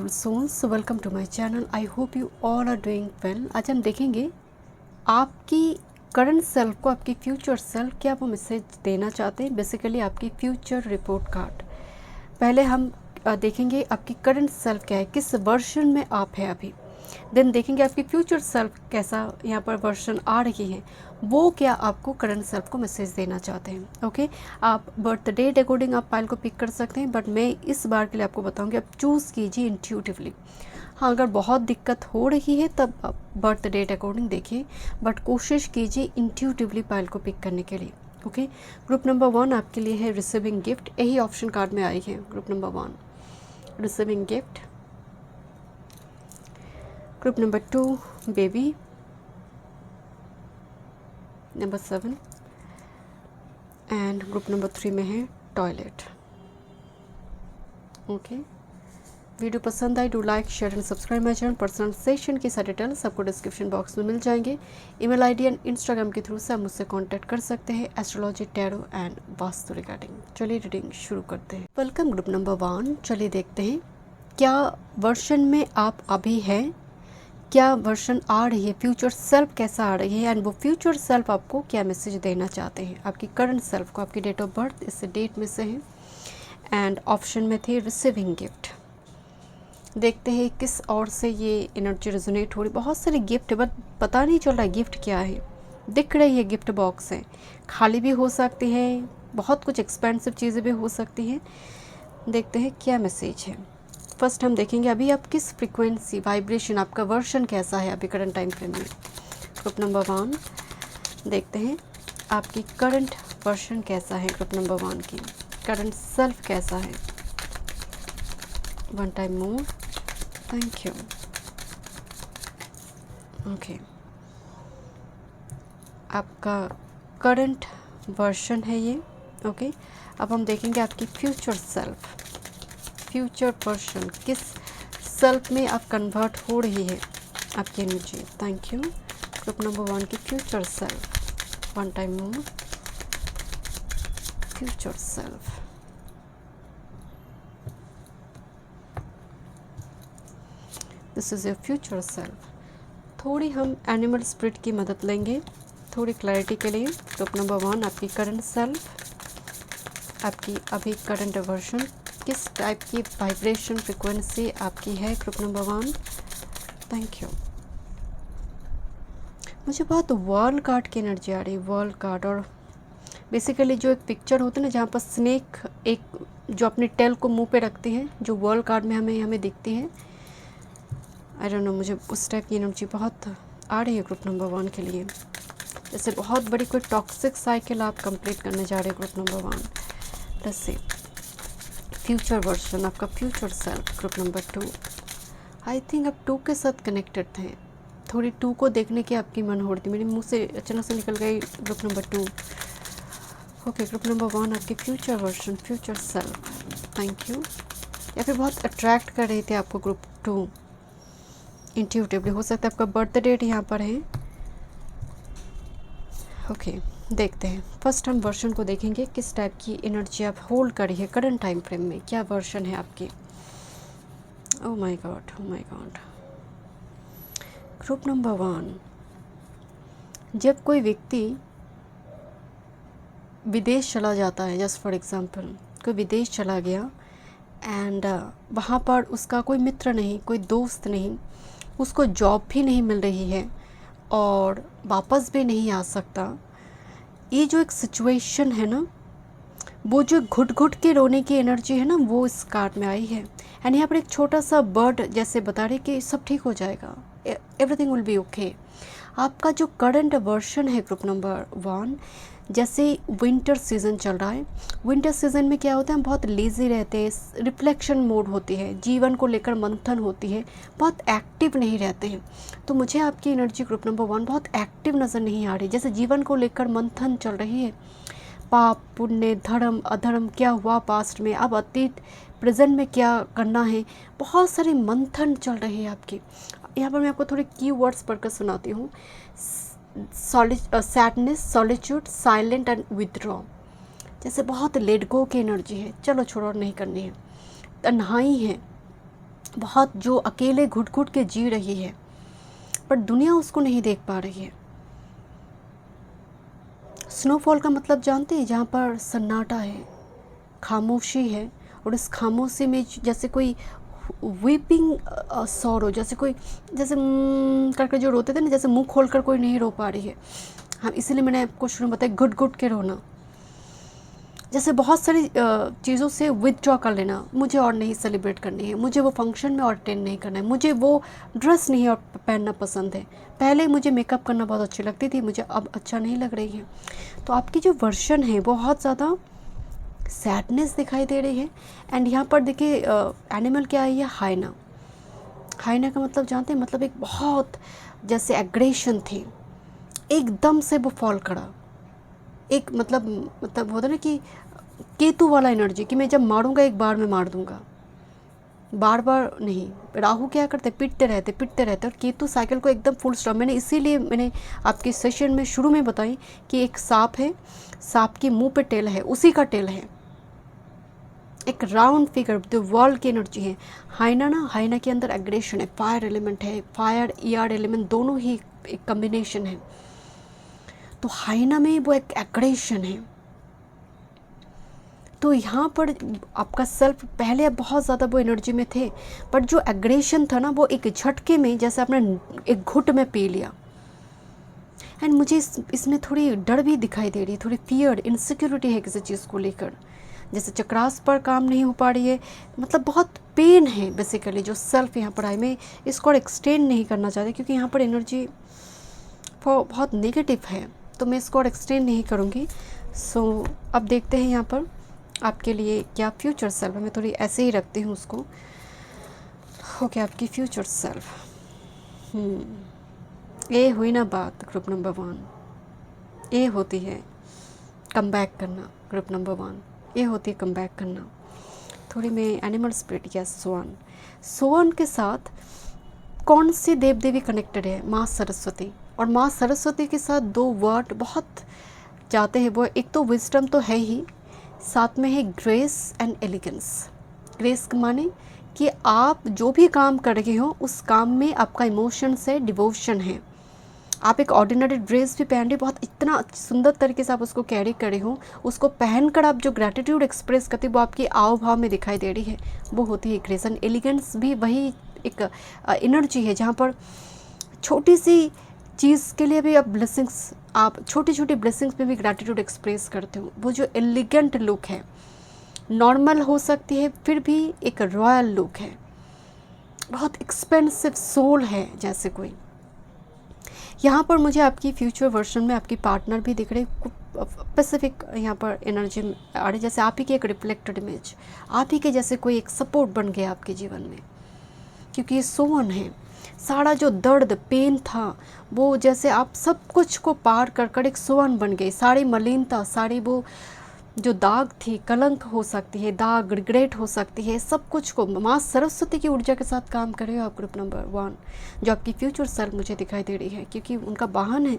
Beautiful souls, welcome to my channel. I hope you all are doing well. आज हम देखेंगे आपकी current self को, आपकी फ्यूचर सेल्फ क्या वो मैसेज देना चाहते हैं। बेसिकली आपकी फ्यूचर रिपोर्ट कार्ड। पहले हम देखेंगे आपकी करंट सेल्फ क्या है, किस वर्जन में आप हैं अभी। देन देखेंगे आपकी फ्यूचर सेल्फ कैसा यहाँ पर वर्जन आ रही है, वो क्या आपको करंट सेल्फ को मैसेज देना चाहते हैं। ओके, आप बर्थ डेट अकॉर्डिंग आप फाइल को पिक कर सकते हैं, बट मैं इस बार के लिए आपको बताऊंगी आप चूज़ कीजिए इंट्यूटिवली। हाँ, अगर बहुत दिक्कत हो रही है तब आप बर्थ डेट अकॉर्डिंग देखिए, बट कोशिश कीजिए इंट्यूटिवली फाइल को पिक करने के लिए। ओके, ग्रुप नंबर 1 आपके लिए है रिसीविंग गिफ्ट। यही ऑप्शन कार्ड में आई है, group number 1 receiving gift. Group number 2 baby, number 7 and group number 3 में है टॉयलेट। ओके, वीडियो पसंद आई, do like share and subscribe my channel. Personal session की सारे डिटेल्स आपको डिस्क्रिप्शन बॉक्स में मिल जाएंगे। ईमेल आईडी एंड इंस्टाग्राम के थ्रू से आप मुझसे कांटेक्ट कर सकते हैं astrology, tarot and vastu regarding. चलिए रीडिंग शुरू करते हैं। Welcome group number 1। चलिए देखते हैं क्या वर्जन में आप अभी हैं, क्या वर्जन आ रही है, फ्यूचर सेल्फ कैसा आ रही है, एंड वो फ्यूचर सेल्फ आपको क्या मैसेज देना चाहते हैं। आपकी करंट सेल्फ को, आपकी डेट ऑफ बर्थ इस डेट में से है, एंड ऑप्शन में थी रिसीविंग गिफ्ट। देखते हैं किस और से ये एनर्जी रेजोनेट हो रही। बहुत सारे गिफ्ट है, बट पता नहीं चल रहा गिफ्ट क्या है। दिख रही है गिफ्ट बॉक्स है, खाली भी हो सकती है, बहुत कुछ एक्सपेंसिव चीज़ें भी हो सकती हैं। देखते हैं क्या मैसेज है। फर्स्ट हम देखेंगे अभी आप किस फ्रीक्वेंसी, वाइब्रेशन, आपका वर्जन कैसा है अभी करंट टाइम फ्रेम में। ग्रुप नंबर 1 देखते हैं आपकी करंट वर्जन कैसा है। ग्रुप नंबर 1 की करंट सेल्फ कैसा है। One time more, thank you. Okay, आपका करंट वर्जन है ये। ओके, अब हम देखेंगे आपकी फ्यूचर सेल्फ, फ्यूचर पर्सन किस सेल्फ में आप कन्वर्ट हो रही है आपकी energy. Thank you. Group number 1 की future self, one time more, future self. This is your future self. थोड़ी हम एनिमल स्पिरिट की मदद लेंगे थोड़ी क्लैरिटी के लिए। ग्रुप नंबर 1 आपकी करंट सेल्फ, आपकी अभी करंट वर्जन किस टाइप की वाइब्रेशन फ्रिक्वेंसी आपकी है। Group number 1, thank you. मुझे बहुत वर्ल्ड कार्ड की एनर्जी आ रही है, वर्ल्ड कार्ड। और बेसिकली जो एक पिक्चर होती है ना, जहाँ पर स्नेक एक जो अपने टेल को मुंह पे रखती है, जो वर्ल्ड कार्ड में हमें दिखती है। आई डोंट नो, मुझे उस टाइप की एनर्जी बहुत आ रही है ग्रुप नंबर 1 के लिए। जैसे बहुत बड़ी कोई टॉक्सिक साइकिल आप कंप्लीट करने जा रहे हैं group number 1। Let's see future version, आपका future self. Group number 2, I think आप 2 के साथ कनेक्टेड थे। थोड़ी 2 को देखने की आपकी मन हो रही थी, मेरे मुंह से अचानक से निकल गई group number 2। Okay, group number 1 आपकी future version, future self, thank you. या फिर बहुत अट्रैक्ट कर रहे थे आपको ग्रुप 2 इंट्यूटिवली। हो सकता है आपका बर्थ डेट यहाँ पर है। ओके, देखते हैं। फर्स्ट हम वर्जन को देखेंगे किस टाइप की एनर्जी आप होल्ड करी है करंट टाइम फ्रेम में, क्या वर्जन है आपकी। Oh my God, oh my God. Group number 1, जब कोई व्यक्ति विदेश चला जाता है, जस्ट फॉर एग्जांपल कोई विदेश चला गया एंड वहाँ पर उसका कोई मित्र नहीं, कोई दोस्त नहीं, उसको जॉब भी नहीं मिल रही है और वापस भी नहीं आ सकता। ये जो एक सिचुएशन है ना, वो जो घुट घुट के रोने की एनर्जी है ना, वो इस कार्ड में आई है। एंड यहाँ पर एक छोटा सा बर्ड जैसे बता रहे कि सब ठीक हो जाएगा, एवरीथिंग विल बी ओके। आपका जो करंट वर्जन है ग्रुप नंबर 1, जैसे विंटर सीज़न चल रहा है, विंटर सीज़न में क्या होता है, हम बहुत लेज़ी रहते हैं, रिफ्लेक्शन मोड होती है, जीवन को लेकर मंथन होती है, बहुत एक्टिव नहीं रहते हैं। तो मुझे आपकी एनर्जी ग्रुप नंबर 1 बहुत एक्टिव नज़र नहीं आ रही, जैसे जीवन को लेकर मंथन चल रही है। पाप पुण्य, धर्म अधर्म, क्या हुआ पास्ट में, अब अतीत प्रेजेंट में क्या करना है, बहुत सारे मंथन चल रहे हैं आपके। यहाँ पर मैं आपको थोड़े की वर्ड्स पढ़कर सुनाती हूँ। Sadness, solitude, silent and withdraw. जैसे बहुत लेट गो की एनर्जी है, चलो छोड़ो नहीं करनी है। तन्हाई है, बहुत जो अकेले घुट घुट के जी रही है, पर दुनिया उसको नहीं देख पा रही है। स्नोफॉल का मतलब जानते हैं, जहाँ पर सन्नाटा है, खामोशी है, और इस खामोशी में जैसे कोई वीपिंग सॉरो, जैसे कोई जैसे करके जो रोते थे ना, जैसे मुंह खोलकर कोई नहीं रो पा रही है। हाँ, इसीलिए मैंने आपको शुरू में बताया घुट घुट के रोना, जैसे बहुत सारी चीज़ों से विथड्रॉ कर लेना। मुझे और नहीं सेलिब्रेट करनी है, मुझे वो फंक्शन में और अटेंड नहीं करना है, मुझे वो ड्रेस नहीं और पहनना पसंद है। पहले मुझे मेकअप करना बहुत अच्छी लगती थी, मुझे अब अच्छा नहीं लग रही है। तो आपकी जो वर्जन है बहुत ज़्यादा सैडनेस दिखाई दे रही है। एंड यहाँ पर देखिए एनिमल क्या है, ये हाइना। हाइना का मतलब जानते हैं, मतलब एक बहुत जैसे एग्रेशन थी, एकदम से वो फॉल करा। एक मतलब होता ना कि केतु वाला एनर्जी, कि मैं जब मारूंगा एक बार में मार दूंगा, बार बार नहीं। राहु क्या करते, पिटते रहते, और केतु साइकिल को एकदम फुल स्टॉप। मैंने आपके सेशन में शुरू में बताई कि एक सांप है, सांप के मुंह पे टेल है, उसी का टेल है, एक राउंड फिगर, जो वर्ल्ड की एनर्जी है। हाइना ना, हाइना के अंदर एग्रेशन है, फायर एलिमेंट है, फायर ईयर एलिमेंट दोनों ही एक कम्बिनेशन है। तो हाइना में वो एक एग्रेशन है। तो यहाँ पर आपका सेल्फ, पहले आप बहुत ज़्यादा वो एनर्जी में थे, बट जो एग्रेशन था ना, वो एक झटके में जैसे आपने एक घुट में पी लिया। एंड मुझे इसमें थोड़ी डर भी दिखाई दे रही है, थोड़ी फियर, इनसिक्योरिटी है किसी चीज़ को लेकर। जैसे चक्रास पर काम नहीं हो पा रही है, मतलब बहुत पेन है बेसिकली जो सेल्फ यहाँ पर आई। मैं इसको और एक्सटेंड नहीं करना चाहती, क्योंकि यहाँ पर एनर्जी बहुत नेगेटिव है, तो मैं इसको और एक्सटेंड नहीं करूँगी। सो अब देखते हैं यहाँ पर आपके लिए क्या फ्यूचर सेल्फ है। मैं थोड़ी ऐसे ही रखती हूँ उसको। ओके, आपकी फ्यूचर सेल्फ। ये हुई ना बात ग्रुप नंबर 1। ये होती है कम बैक करना ग्रुप नंबर 1। ये होती है कम बैक करना। थोड़ी मैं एनिमल स्पिरिट या सोन, सोन के साथ कौन सी देव देवी कनेक्टेड है? माँ सरस्वती। और माँ सरस्वती के साथ दो वर्ड बहुत जाते हैं, वो एक तो विजडम तो है ही, साथ में है ग्रेस एंड एलिगेंस। ग्रेस माने कि आप जो भी काम कर रहे हो उस काम में आपका इमोशन से डिवोशन है। आप एक ऑर्डिनरी ड्रेस भी पहन रहे, बहुत इतना सुंदर तरीके से आप उसको कैरी करे हो, उसको पहनकर आप जो ग्रैटिट्यूड एक्सप्रेस करते हो वो आपके आव भाव में दिखाई दे रही है, वो होती है ग्रेस एंड एलिगेंस। भी वही एक एनर्जी है जहाँ पर छोटी सी चीज़ के लिए भी आप ब्लेसिंग्स, आप छोटी छोटी ब्लेसिंग्स में भी ग्रैटिट्यूड एक्सप्रेस करते हो। वो जो एलिगेंट लुक है, नॉर्मल हो सकती है फिर भी एक रॉयल लुक है, बहुत एक्सपेंसिव सोल है जैसे कोई। यहाँ पर मुझे आपकी फ्यूचर वर्जन में आपकी पार्टनर भी दिख रहे, स्पेसिफिक यहाँ पर एनर्जी आ रही, जैसे आप ही की एक रिफ्लेक्टेड इमेज, आप ही के जैसे कोई एक सपोर्ट बन गया आपके जीवन में। क्योंकि ये सोवन है, सारा जो दर्द पेन था वो जैसे आप सब कुछ को पार कर कर एक सोवन बन गए। सारी मलिनता, सारी वो जो दाग थी, कलंक हो सकती है, दाग रिग्रेट हो सकती है, सब कुछ को माँ सरस्वती की ऊर्जा के साथ काम कर रहे हो आप ग्रुप नंबर 1, जो आपकी फ्यूचर सेल्फ मुझे दिखाई दे रही है, क्योंकि उनका वाहन है।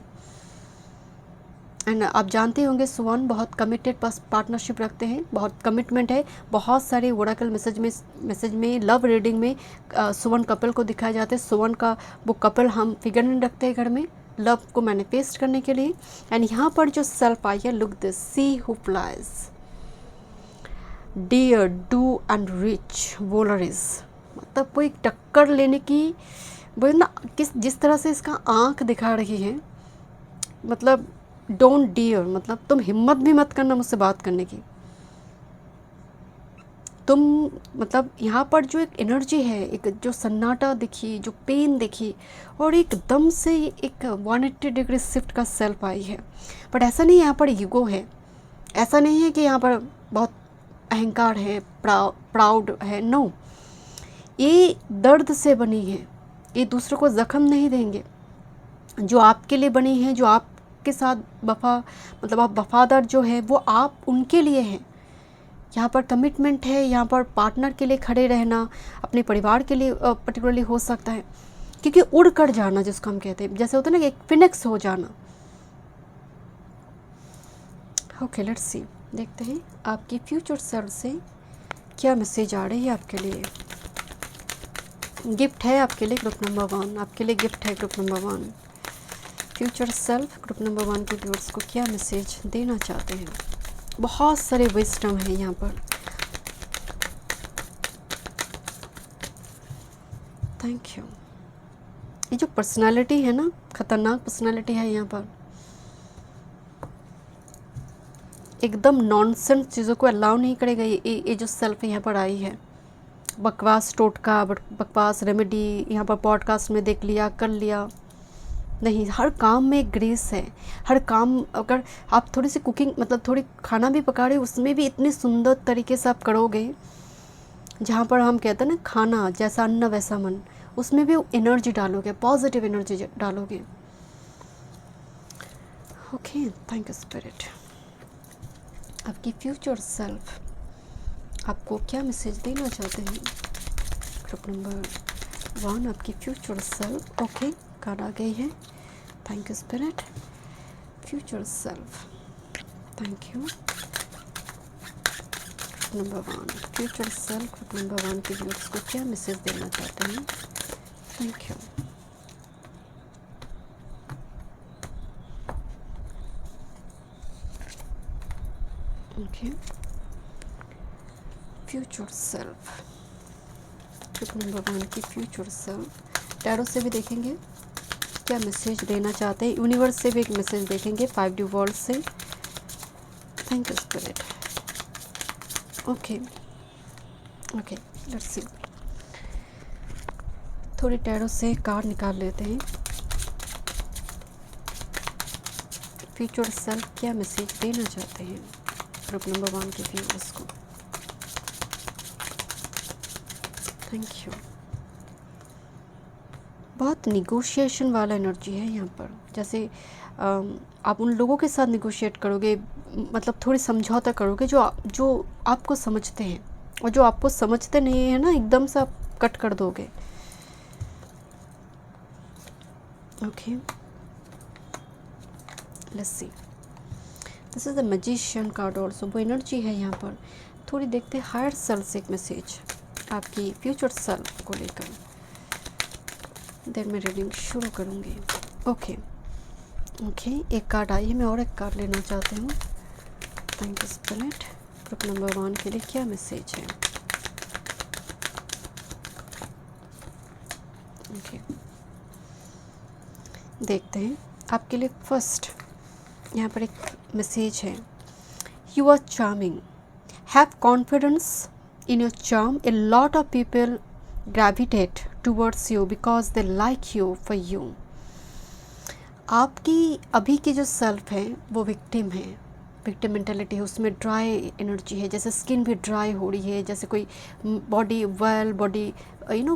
एंड आप जानते होंगे सुवन बहुत कमिटेड पार्टनरशिप रखते हैं, बहुत कमिटमेंट है। बहुत सारे ओरेकल मैसेज में लव रीडिंग में सुवन कपल को दिखाया जाता है। सुवन का वो कपल हम फिगर नहीं रखते हैं घर में लव को मैनिफेस्ट करने के लिए। एंड यहाँ पर जो सेल्फ आई है, look this, see who flies, dear do and rich वोलरिस, मतलब वो एक टक्कर लेने की वो ना, जिस तरह से इसका आँख दिखा रही है, मतलब डोंट डियर, मतलब तुम हिम्मत भी मत करना मुझसे बात करने की। तुम मतलब यहाँ पर जो एक एनर्जी है, एक जो सन्नाटा दिखी, जो पेन दिखी, और एकदम से एक 180 डिग्री शिफ्ट का सेल्फ आई है। बट ऐसा नहीं है यहाँ पर ईगो है, ऐसा नहीं है कि यहाँ पर बहुत अहंकार है, प्राउड है, नो। ये दर्द से बनी है, ये दूसरों को जख्म नहीं देंगे। जो आपके लिए बनी है, जो आपके साथ मतलब आप वफादार जो है, वो आप उनके लिए हैं। यहाँ पर कमिटमेंट है, यहाँ पर पार्टनर के लिए खड़े रहना, अपने परिवार के लिए पर्टिकुलरली हो सकता है, क्योंकि उड़ कर जाना जिसको हम कहते हैं, जैसे होता है ना कि एक फिनिक्स हो जाना। ओके, लेट्स सी, देखते हैं आपकी फ्यूचर सेल्फ से क्या मैसेज आ रही है आपके लिए। गिफ्ट है आपके लिए ग्रुप नंबर 1, आपके लिए गिफ्ट है group number 1। Future self group number 1 के व्यूअर्स को क्या मैसेज देना चाहते हैं? बहुत सारे विजडम है यहाँ पर। Thank you. ये जो पर्सनालिटी है ना, खतरनाक पर्सनालिटी है यहाँ पर, एकदम नॉनसेंस चीज़ों को अलाउ नहीं करेगा। ये जो सेल्फ यहाँ पर आई है, बकवास टोटका, बकवास रेमेडी, यहाँ पर पॉडकास्ट में देख लिया, कर लिया, नहीं, हर काम में ग्रेस है। हर काम, अगर आप थोड़ी सी कुकिंग मतलब थोड़ी खाना भी पका रहे, उसमें भी इतने सुंदर तरीके से आप करोगे, जहाँ पर हम कहते हैं ना, खाना जैसा अन्न वैसा मन, उसमें भी एनर्जी डालोगे, पॉजिटिव एनर्जी डालोगे। Okay, thank you spirit. आपकी फ्यूचर सेल्फ आपको क्या मैसेज देना चाहते हैं? ग्रुप नंबर 1 आपकी फ्यूचर सेल्फ। ओके, कार्ड आ गई है। Thank you spirit. Future self, thank you. Number 1 future self group number 1 के व्यूअर्स को क्या मैसेज देना चाहते हैं? Thank you. Okay, future self group number 1 की फ्यूचर सेल्फ। टैरो से भी देखेंगे क्या मैसेज देना चाहते हैं, यूनिवर्स से भी एक मैसेज देखेंगे, 5D वर्ल्ड से। Thank you spirit. Okay okay, let's see. थोड़ी टैरो से कार्ड निकाल लेते हैं। फ्यूचर सेल्फ क्या मैसेज देना चाहते हैं ग्रुप नंबर 1 के व्यूअर्स को? Thank you. बहुत निगोशिएशन वाला एनर्जी है यहाँ पर, जैसे आप उन लोगों के साथ निगोशिएट करोगे, मतलब थोड़ी समझौता करोगे जो आपको समझते हैं, और जो आपको समझते नहीं है ना, एकदम से आप कट कर दोगे। Okay, let's see. This is the magician card also. वो एनर्जी है यहाँ पर। थोड़ी देखते हैं हायर सेल्फ से एक मैसेज आपकी फ्यूचर सेल्फ को लेकर, देन मैं रीडिंग शुरू करूँगी। ओके ओके, एक कार्ड आई है, मैं और एक कार्ड लेना चाहती हूँ। Thank you spirit. Group number 1 के लिए क्या मैसेज है? ओके, देखते हैं आपके लिए। फर्स्ट यहाँ पर एक मैसेज है, you are charming, have confidence in your charm. A lot of people gravitate towards you because they like you for you. आपकी अभी की जो सेल्फ है वो विक्टिम है, विक्टिम मेंटेलिटी है, उसमें ड्राई एनर्जी है, जैसे स्किन भी ड्राई हो रही है, जैसे कोई बॉडी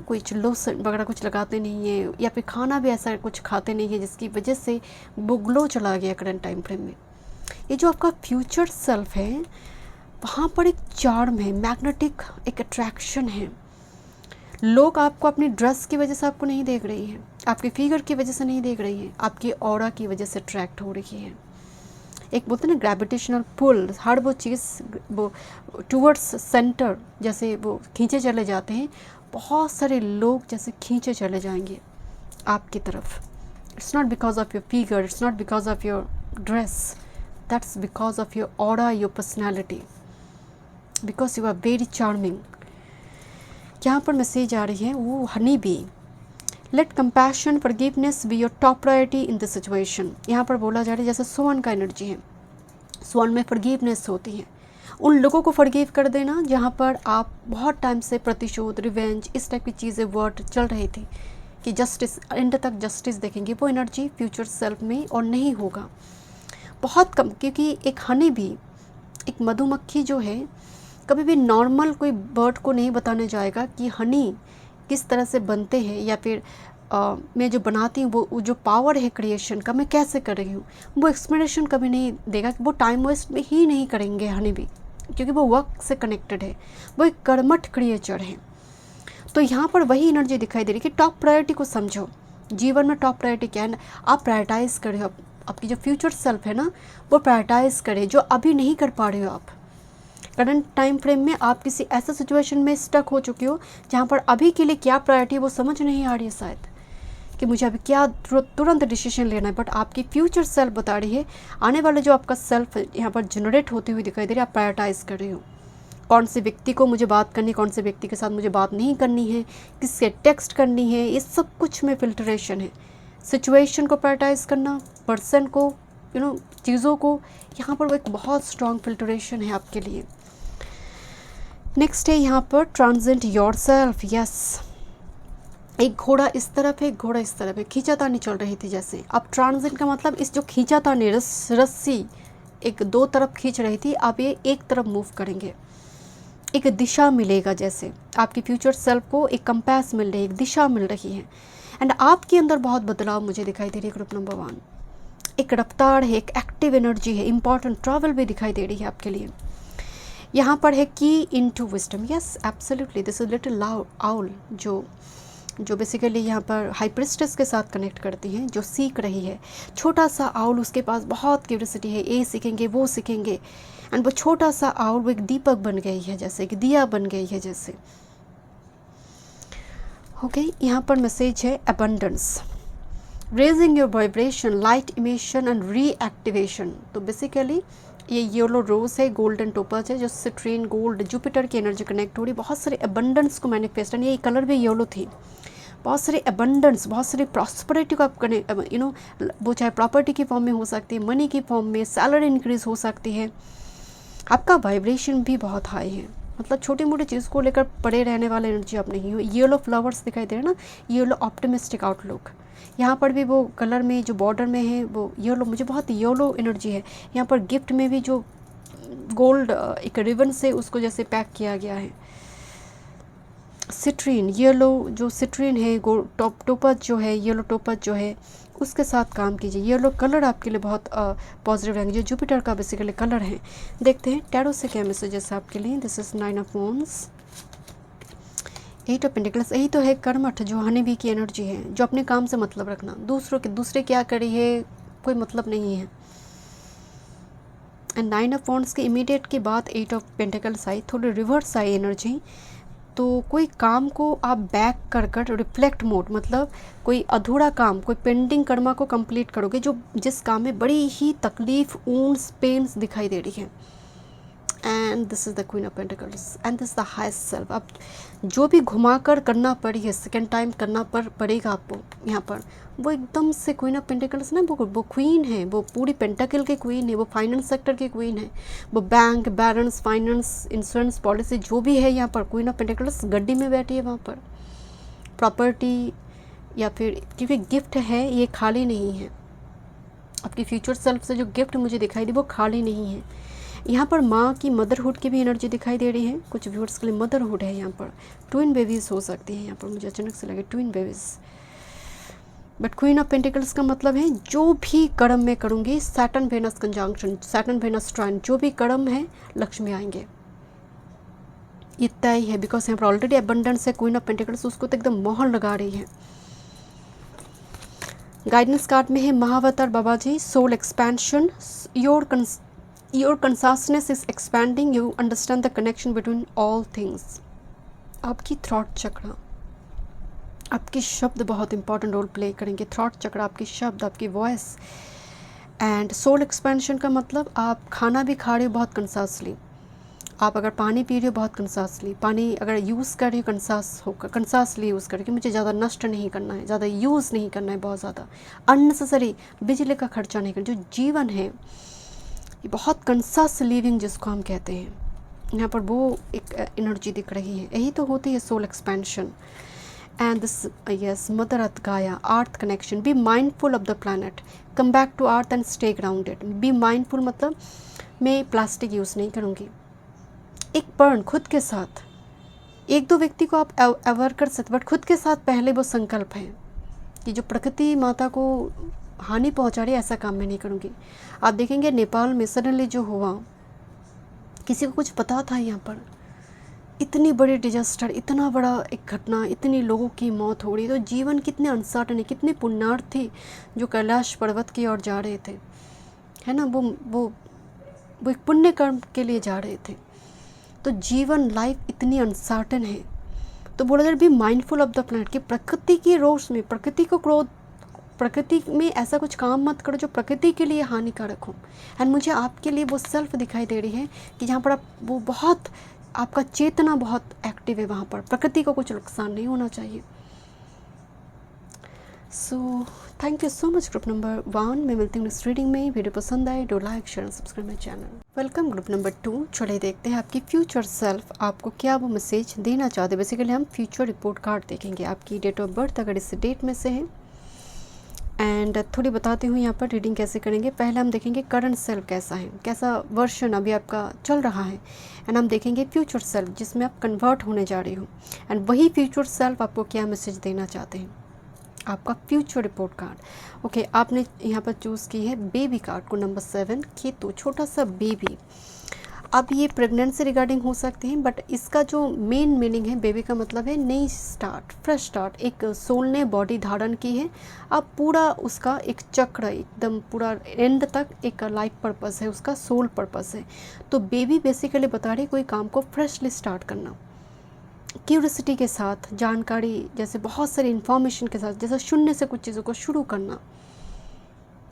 कुछ लोशन वगैरह कुछ लगाते नहीं है, या फिर खाना भी ऐसा कुछ खाते नहीं है जिसकी वजह से वो ग्लो चला गया करंट टाइम फ्रेम में। ये जो आपका फ्यूचर सेल्फ है, वहाँ पर एक चार्म है, मैग्नेटिक एक अट्रैक्शन है। लोग आपको अपनी ड्रेस की वजह से आपको नहीं देख रही है, आपके फिगर की वजह से नहीं देख रही है, आपकी ऑरा की वजह से अट्रैक्ट हो रही है। एक बोलते हैं ना ग्रेविटेशनल पुल, हर वो चीज़ वो टूवर्ड्स सेंटर जैसे वो खींचे चले जाते हैं, बहुत सारे लोग जैसे खींचे चले जाएंगे आपकी तरफ। It's not because of your figure, it's not because of your dress, that's because of your aura, your personality, because you are very charming. यहाँ पर मैसेज आ रही है वो honey bee, let compassion forgiveness be your top priority in this situation. यहाँ पर बोला जा रहा है जैसे स्वर्ण का एनर्जी है, स्वर्ण में फॉरगिवनेस होती है, उन लोगों को फॉरगिव कर देना जहाँ पर आप बहुत टाइम से प्रतिशोध, रिवेंज, इस टाइप की चीज़ें वर्ड चल रही थी कि जस्टिस, एंड तक जस्टिस देखेंगे, वो एनर्जी फ्यूचर सेल्फ में और नहीं होगा, बहुत कम। क्योंकि एक हनी बी, एक मधुमक्खी जो है, कभी भी नॉर्मल कोई बर्ड को नहीं बताने जाएगा कि हनी किस तरह से बनते हैं, या फिर मैं जो बनाती हूँ वो जो पावर है क्रिएशन का, मैं कैसे कर रही हूँ, वो एक्सप्लेनेशन कभी नहीं देगा। वो टाइम वेस्ट में ही नहीं करेंगे हनी भी, क्योंकि वो वर्क से कनेक्टेड है, वो एक कर्मठ क्रिएचर है। तो यहाँ पर वही एनर्जी दिखाई दे रही है कि टॉप प्रायोरिटी को समझो, जीवन में टॉप प्रायोरिटी क्या है, आप प्रायोरिटाइज़ करें, आपकी जो फ्यूचर सेल्फ है ना, वो प्रायोरिटाइज़ करें जो अभी नहीं कर पा रहे हो आप। करंट टाइम फ्रेम में आप किसी ऐसे सिचुएशन में स्टक हो चुके हो जहाँ पर अभी के लिए क्या प्रायोरिटी है वो समझ नहीं आ रही है शायद, कि मुझे अभी क्या तुरंत डिसीजन लेना है। बट आपकी फ्यूचर सेल्फ बता रही है, आने वाले जो आपका सेल्फ यहाँ पर जनरेट होती हुई दिखाई दे रही है, आप प्रायोरिटाइज कर रहे हो कौन से व्यक्ति को मुझे बात करनी है, कौन से व्यक्ति के साथ मुझे बात नहीं करनी है, किससे टेक्स्ट करनी है, ये सब कुछ में फिल्ट्रेशन है। सिचुएशन को प्रायोरिटाइज करना, पर्सन को, चीज़ों को, यहाँ पर वो एक बहुत स्ट्रॉन्ग फिल्ट्रेशन है आपके लिए। नेक्स्ट है यहाँ पर ट्रांसेंड योरसेल्फ। यस, एक घोड़ा इस तरफ है, एक घोड़ा इस तरफ है, खींचातानी चल रही थी जैसे। अब ट्रांसेंड का मतलब इस जो खींचातानी रस्सी एक दो तरफ खींच रही थी, अब ये एक तरफ मूव करेंगे, एक दिशा मिलेगा, जैसे आपकी फ्यूचर सेल्फ को एक कंपास मिल रही है, एक दिशा मिल रही है। एंड आपके अंदर बहुत बदलाव मुझे दिखाई दे रही है ग्रुप नंबर 1। एक रफ्तार है, एक एक्टिव एनर्जी है, इंपॉर्टेंट ट्रैवल भी दिखाई दे रही है आपके लिए। यहाँ पर है की into wisdom. Yes, absolutely, this is little owl जो बेसिकली यहाँ पर हाई प्रिस्टेस के साथ कनेक्ट करती हैं, जो सीख रही है। छोटा सा आउल, उसके पास बहुत क्यूरियोसिटी है, ये सीखेंगे वो सीखेंगे। एंड वो छोटा सा आउल वो एक दीपक बन गई है, जैसे कि दिया बन गई है जैसे। ओके, यहाँ पर मैसेज है abundance, raising your vibration, light emission and reactivation. तो बेसिकली ये येलो रोज है, गोल्डन टोपज है, जो सिट्रीन गोल्ड जुपिटर की एनर्जी कनेक्ट हो रही, बहुत सारे अबंडेंस को मैनिफेस्ट, ये कलर भी येलो थी, बहुत सारे अबंडेंस, बहुत सारी प्रॉस्पेरिटी को आप वो चाहे प्रॉपर्टी की फॉर्म में हो सकती है, मनी की फॉर्म में, सैलरी इंक्रीज हो सकती है। आपका वाइब्रेशन भी बहुत हाई है, मतलब छोटी मोटी चीज़ को लेकर पड़े रहने वाला एनर्जी आप नहीं हो। येलो फ्लावर्स दिखाई दे रहे हैं ना, येलो ऑप्टिमिस्टिक आउटलुक। यहाँ पर भी वो कलर में जो बॉर्डर में है वो येलो, मुझे बहुत येलो एनर्जी है। यहाँ पर गिफ्ट में भी जो गोल्ड एक रिबन से उसको जैसे पैक किया गया है, सिट्रीन येलो, जो सिट्रीन है टोपज जो है, येलो टोपज जो है, उसके साथ काम कीजिए। येलो कलर आपके लिए बहुत पॉजिटिव रहेंगे, जो जुपिटर का बेसिकली कलर है। देखते हैं टैरो से क्या मैसेजेस आपके लिए। This is 9 of wands, 8 of pentacles. यही तो है कर्मठ, जो हनी बी की एनर्जी है, जो अपने काम से मतलब रखना, दूसरे क्या करी है कोई मतलब नहीं है। एंड 9 ऑफ वॉन्ड्स के इमीडिएट के बाद 8 ऑफ पेंटिकल्स आई, थोड़ी रिवर्स आई एनर्जी। तो कोई काम को आप बैक कर रिफ्लेक्ट मोड, मतलब कोई अधूरा काम, कोई पेंडिंग कर्मा को कंप्लीट करोगे, जो जिस काम में बड़ी ही तकलीफ, ऊंस, पेन्स दिखाई दे रही है। And this is the queen of pentacles and this the highest self. अब जो भी घुमाकर करना पड़ी है, सेकेंड टाइम करना पड़ेगा आपको यहाँ पर, वो एकदम से क्वीन ऑफ पेंटिकल्स ना, वो क्वीन है, वो पूरी पेंटाकल की क्वीन है, वो फाइनेंस सेक्टर की क्वीन है, वो bank balance, finance, insurance policy जो भी है यहाँ पर, क्वीन ऑफ पेंटिकल्स गड्डी में बैठी है वहाँ पर। प्रॉपर्टी या फिर क्योंकि गिफ्ट है, ये खाली नहीं है। आपकी फ्यूचर सेल्फ से जो गिफ्ट मुझे दिखाई दी वो खाली नहीं है। यहाँ पर माँ की मदरहुड की भी एनर्जी दिखाई दे रही है, कुछ व्यूअर्स के लिए मदरहुड है यहाँ पर। ट्विन बेबीज़ हो सकती है यहाँ पर, मुझे अचानक से लगे twin babies. But queen of pentacles का मतलब है जो भी कर्म मैं करूँगी, Saturn Venus conjunction, Saturn Venus trine, जो भी कर्म है लक्ष्मी आएंगे, इतना ही है। बिकॉज यहाँ पर ऑलरेडी अबंडेंस है, क्वीन ऑफ पेंटिकल्स उसको तो एकदम मोहर लगा रही है। गाइडेंस कार्ड में है Mahavatar Baba ji, soul expansion, your consciousness is expanding, you understand the connection between all things। आपकी थॉट चक्र, आपके शब्द बहुत इंपॉर्टेंट रोल प्ले करेंगे। थॉट चक्र, आपके शब्द, आपकी वॉइस। एंड सोल एक्सपेंशन का मतलब आप खाना भी खा रहे हो बहुत कंसासली, आप अगर पानी पी रहे हो बहुत कंसासली, पानी अगर यूज़ कर रहे हो कंसासली यूज़ करके, मुझे ज़्यादा नष्ट नहीं करना है, ज़्यादा यूज़ नहीं करना है, बहुत ज़्यादा अननेसेसरी बिजली का खर्चा नहीं करना। जो जीवन है ये बहुत कंसास लिविंग जिसको हम कहते हैं, यहाँ पर वो एक एनर्जी दिख रही है। यही तो होती है soul expansion. And this yes mother earth Gaia, earth connection. Be mindful of the planet, come back to earth and stay grounded. Be mindful मतलब मैं प्लास्टिक यूज़ नहीं करूँगी। एक पर्ण खुद के साथ, एक दो व्यक्ति को आप अवेयर कर सकते, बट खुद के साथ पहले वो संकल्प है कि जो प्रकृति माता को हानि पहुंचा रही है ऐसा काम मैं नहीं करूँगी। आप देखेंगे नेपाल में सडनली जो हुआ, किसी को कुछ पता था यहाँ पर इतनी बड़ी डिजास्टर, इतना बड़ा एक घटना, इतनी लोगों की मौत हो रही, तो जीवन कितने अनसर्टन है। कितने पुण्यार्थी जो कैलाश पर्वत की ओर जा रहे थे, है ना, वो एक पुण्य कर्म के लिए जा रहे थे। तो जीवन लाइफ इतनी अनसर्टेन है, तो बोला जाए B mindful of the planet कि प्रकृति की रोष में, प्रकृति को क्रोध, प्रकृति में ऐसा कुछ काम मत करो जो प्रकृति के लिए हानिकारक हो। एंड मुझे आपके लिए वो सेल्फ दिखाई दे रही है कि जहाँ पर आप वो बहुत, आपका चेतना बहुत एक्टिव है, वहाँ पर प्रकृति को कुछ नुकसान नहीं होना चाहिए। So thank you so much group number 1। मैं मिलती हूँ नेक्स्ट रीडिंग में। वीडियो पसंद आए do like share subscribe my channel. Welcome group number 2। चलिए देखते हैं आपकी फ्यूचर सेल्फ आपको क्या वो मैसेज देना चाहते हैं। बेसिकली हम फ्यूचर रिपोर्ट कार्ड देखेंगे, आपकी डेट ऑफ बर्थ अगर इस डेट में से है। एंड थोड़ी बताती हूँ यहाँ पर रीडिंग कैसे करेंगे। पहले हम देखेंगे करंट सेल्फ कैसा है, कैसा वर्जन अभी आपका चल रहा है। एंड हम देखेंगे फ्यूचर सेल्फ जिसमें आप कन्वर्ट होने जा रही हो, एंड वही फ्यूचर सेल्फ आपको क्या मैसेज देना चाहते हैं। आपका फ्यूचर रिपोर्ट कार्ड ओके, आपने यहाँ पर चूज़ की है बेबी कार्ड को, नंबर 7 केतु, छोटा सा बेबी। अब ये प्रेगनेंसी रिगार्डिंग हो सकती है, बट इसका जो मेन मीनिंग है, बेबी का मतलब है नई स्टार्ट, फ्रेश स्टार्ट। एक सोल ने बॉडी धारण की है, अब पूरा उसका एक चक्र एकदम पूरा एंड तक एक लाइफ पर्पस है, उसका सोल पर्पस है। तो बेबी बेसिकली बता रही कोई काम को फ्रेशली स्टार्ट करना, क्यूरियोसिटी के साथ, जानकारी जैसे बहुत सारी इन्फॉर्मेशन के साथ, जैसे शून्य से कुछ चीज़ों को शुरू करना।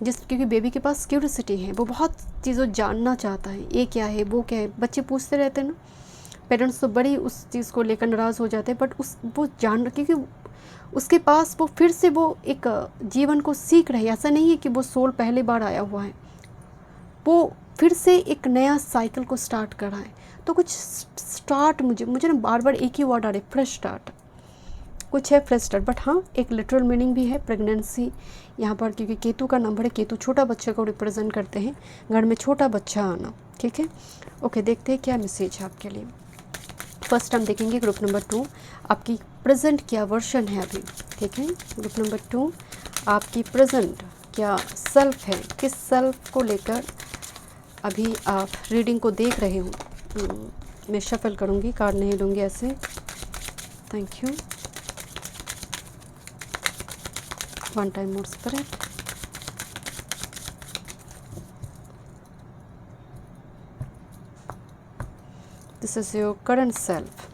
क्योंकि बेबी के पास क्यूरियोसिटी है, वो बहुत चीज़ों जानना चाहता है, ये क्या है वो क्या है। बच्चे पूछते रहते हैं ना, पेरेंट्स तो बड़ी उस चीज़ को लेकर नाराज़ हो जाते हैं, बट वो जान, क्योंकि उसके पास वो फिर से वो एक जीवन को सीख रही है। ऐसा नहीं है कि वो सोल पहली बार आया हुआ है, वो फिर से एक नया साइकिल को स्टार्ट कर रहा है। तो कुछ स्टार्ट, मुझे ना बार बार एक ही वर्ड आ रहा है, फ्रेश स्टार्ट। कुछ है फ्रेश स्टार्ट, बट हाँ एक लिटरल मीनिंग भी है प्रेगनेंसी यहाँ पर, क्योंकि केतु का नंबर है, केतु छोटा बच्चे को रिप्रेजेंट करते हैं, घर में छोटा बच्चा आना। ठीक है, ओके देखते हैं क्या मैसेज है आपके लिए। फर्स्ट हम देखेंगे ग्रुप नंबर 2, आपकी प्रेजेंट क्या वर्जन है अभी। ठीक है, ग्रुप नंबर 2 आपकी प्रेजेंट क्या सेल्फ है, किस सेल्फ को लेकर अभी आप रीडिंग को देख रहे हो। मैं शफल करूँगी, कार्ड नहीं लूँगी ऐसे। Thank you. One time more spirit. This is your current self,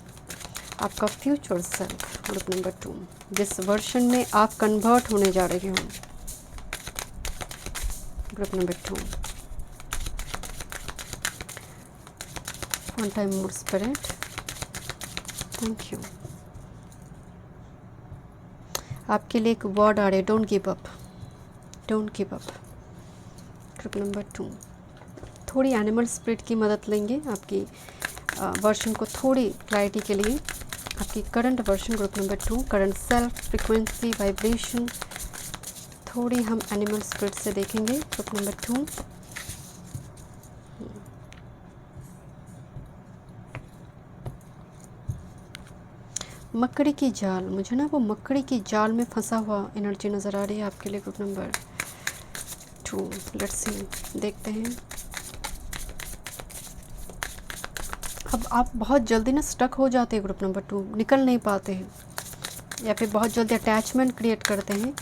आपका फ्यूचर सेल्फ ग्रुप नंबर 2, जिस वर्जन में आप कन्वर्ट होने जा रहे हो। Group number 2, one time more spirit. Thank you. आपके लिए एक वर्ड आ रहा है, don't give up, don't give up. Group number 2, थोड़ी एनिमल स्पिरिट की मदद लेंगे आपकी वर्जन को थोड़ी क्लैरिटी के लिए। आपकी current version group number 2, current self, frequency, vibration, थोड़ी हम एनिमल स्पिरिट से देखेंगे ग्रुप नंबर 2। मकड़ी की जाल, मुझे ना वो मकड़ी की जाल में फंसा हुआ एनर्जी नज़र आ रही है आपके लिए ग्रुप नंबर 2। लेट्स सी, देखते हैं। अब आप बहुत जल्दी ना स्टक हो जाते हैं ग्रुप नंबर 2, निकल नहीं पाते हैं, या फिर बहुत जल्दी अटैचमेंट क्रिएट करते हैं,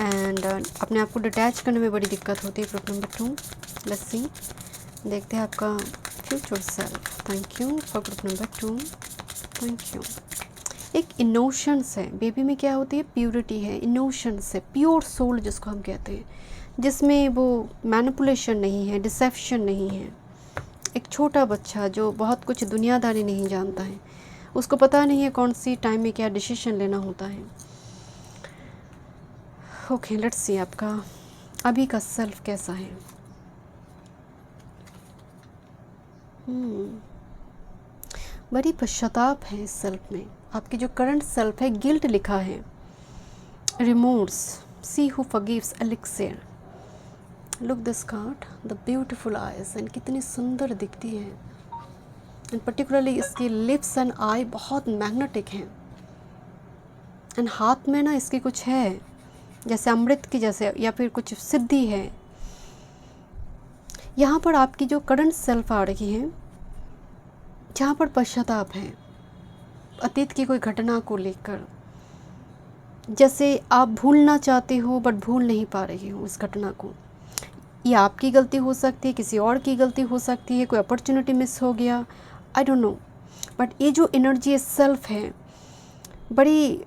एंड अपने आप को डिटैच करने में बड़ी दिक्कत होती है ग्रुप नंबर 2। लेट्स सी, देखते हैं आपका future self. Thank you for group number 2। Thank you. एक इनोशंस है, बेबी में क्या होती है, प्योरिटी है, इनोशंस है, प्योर सोल जिसको हम कहते हैं, जिसमें वो मैनिपुलेशन नहीं है, डिसेप्शन नहीं है। एक छोटा बच्चा जो बहुत कुछ दुनियादारी नहीं जानता है, उसको पता नहीं है कौन सी टाइम में क्या डिसीजन लेना होता है। ओके लेट्स सी आपका अभी का सेल्फ कैसा है। बड़ी पश्चाताप है इस सेल्फ में। आपकी जो करंट सेल्फ है, गिल्ट लिखा है, remorse, see who forgives, elixir. Look this card, the beautiful eyes, and कितनी सुंदर दिखती है, एंड पर्टिकुलरली इसकी लिप्स एंड आई बहुत मैग्नेटिक हैं, एंड हाथ में ना इसकी कुछ है जैसे अमृत की जैसे, या फिर कुछ सिद्धि है। यहाँ पर आपकी जो करंट सेल्फ आ रही है, जहाँ पर पश्चाताप है अतीत की कोई घटना को लेकर, जैसे आप भूलना चाहते हो बट भूल नहीं पा रही हो उस घटना को। ये आपकी गलती हो सकती है, किसी और की गलती हो सकती है, कोई अपॉर्चुनिटी मिस हो गया, आई डोंट नो, बट ये जो एनर्जी सेल्फ है बड़ी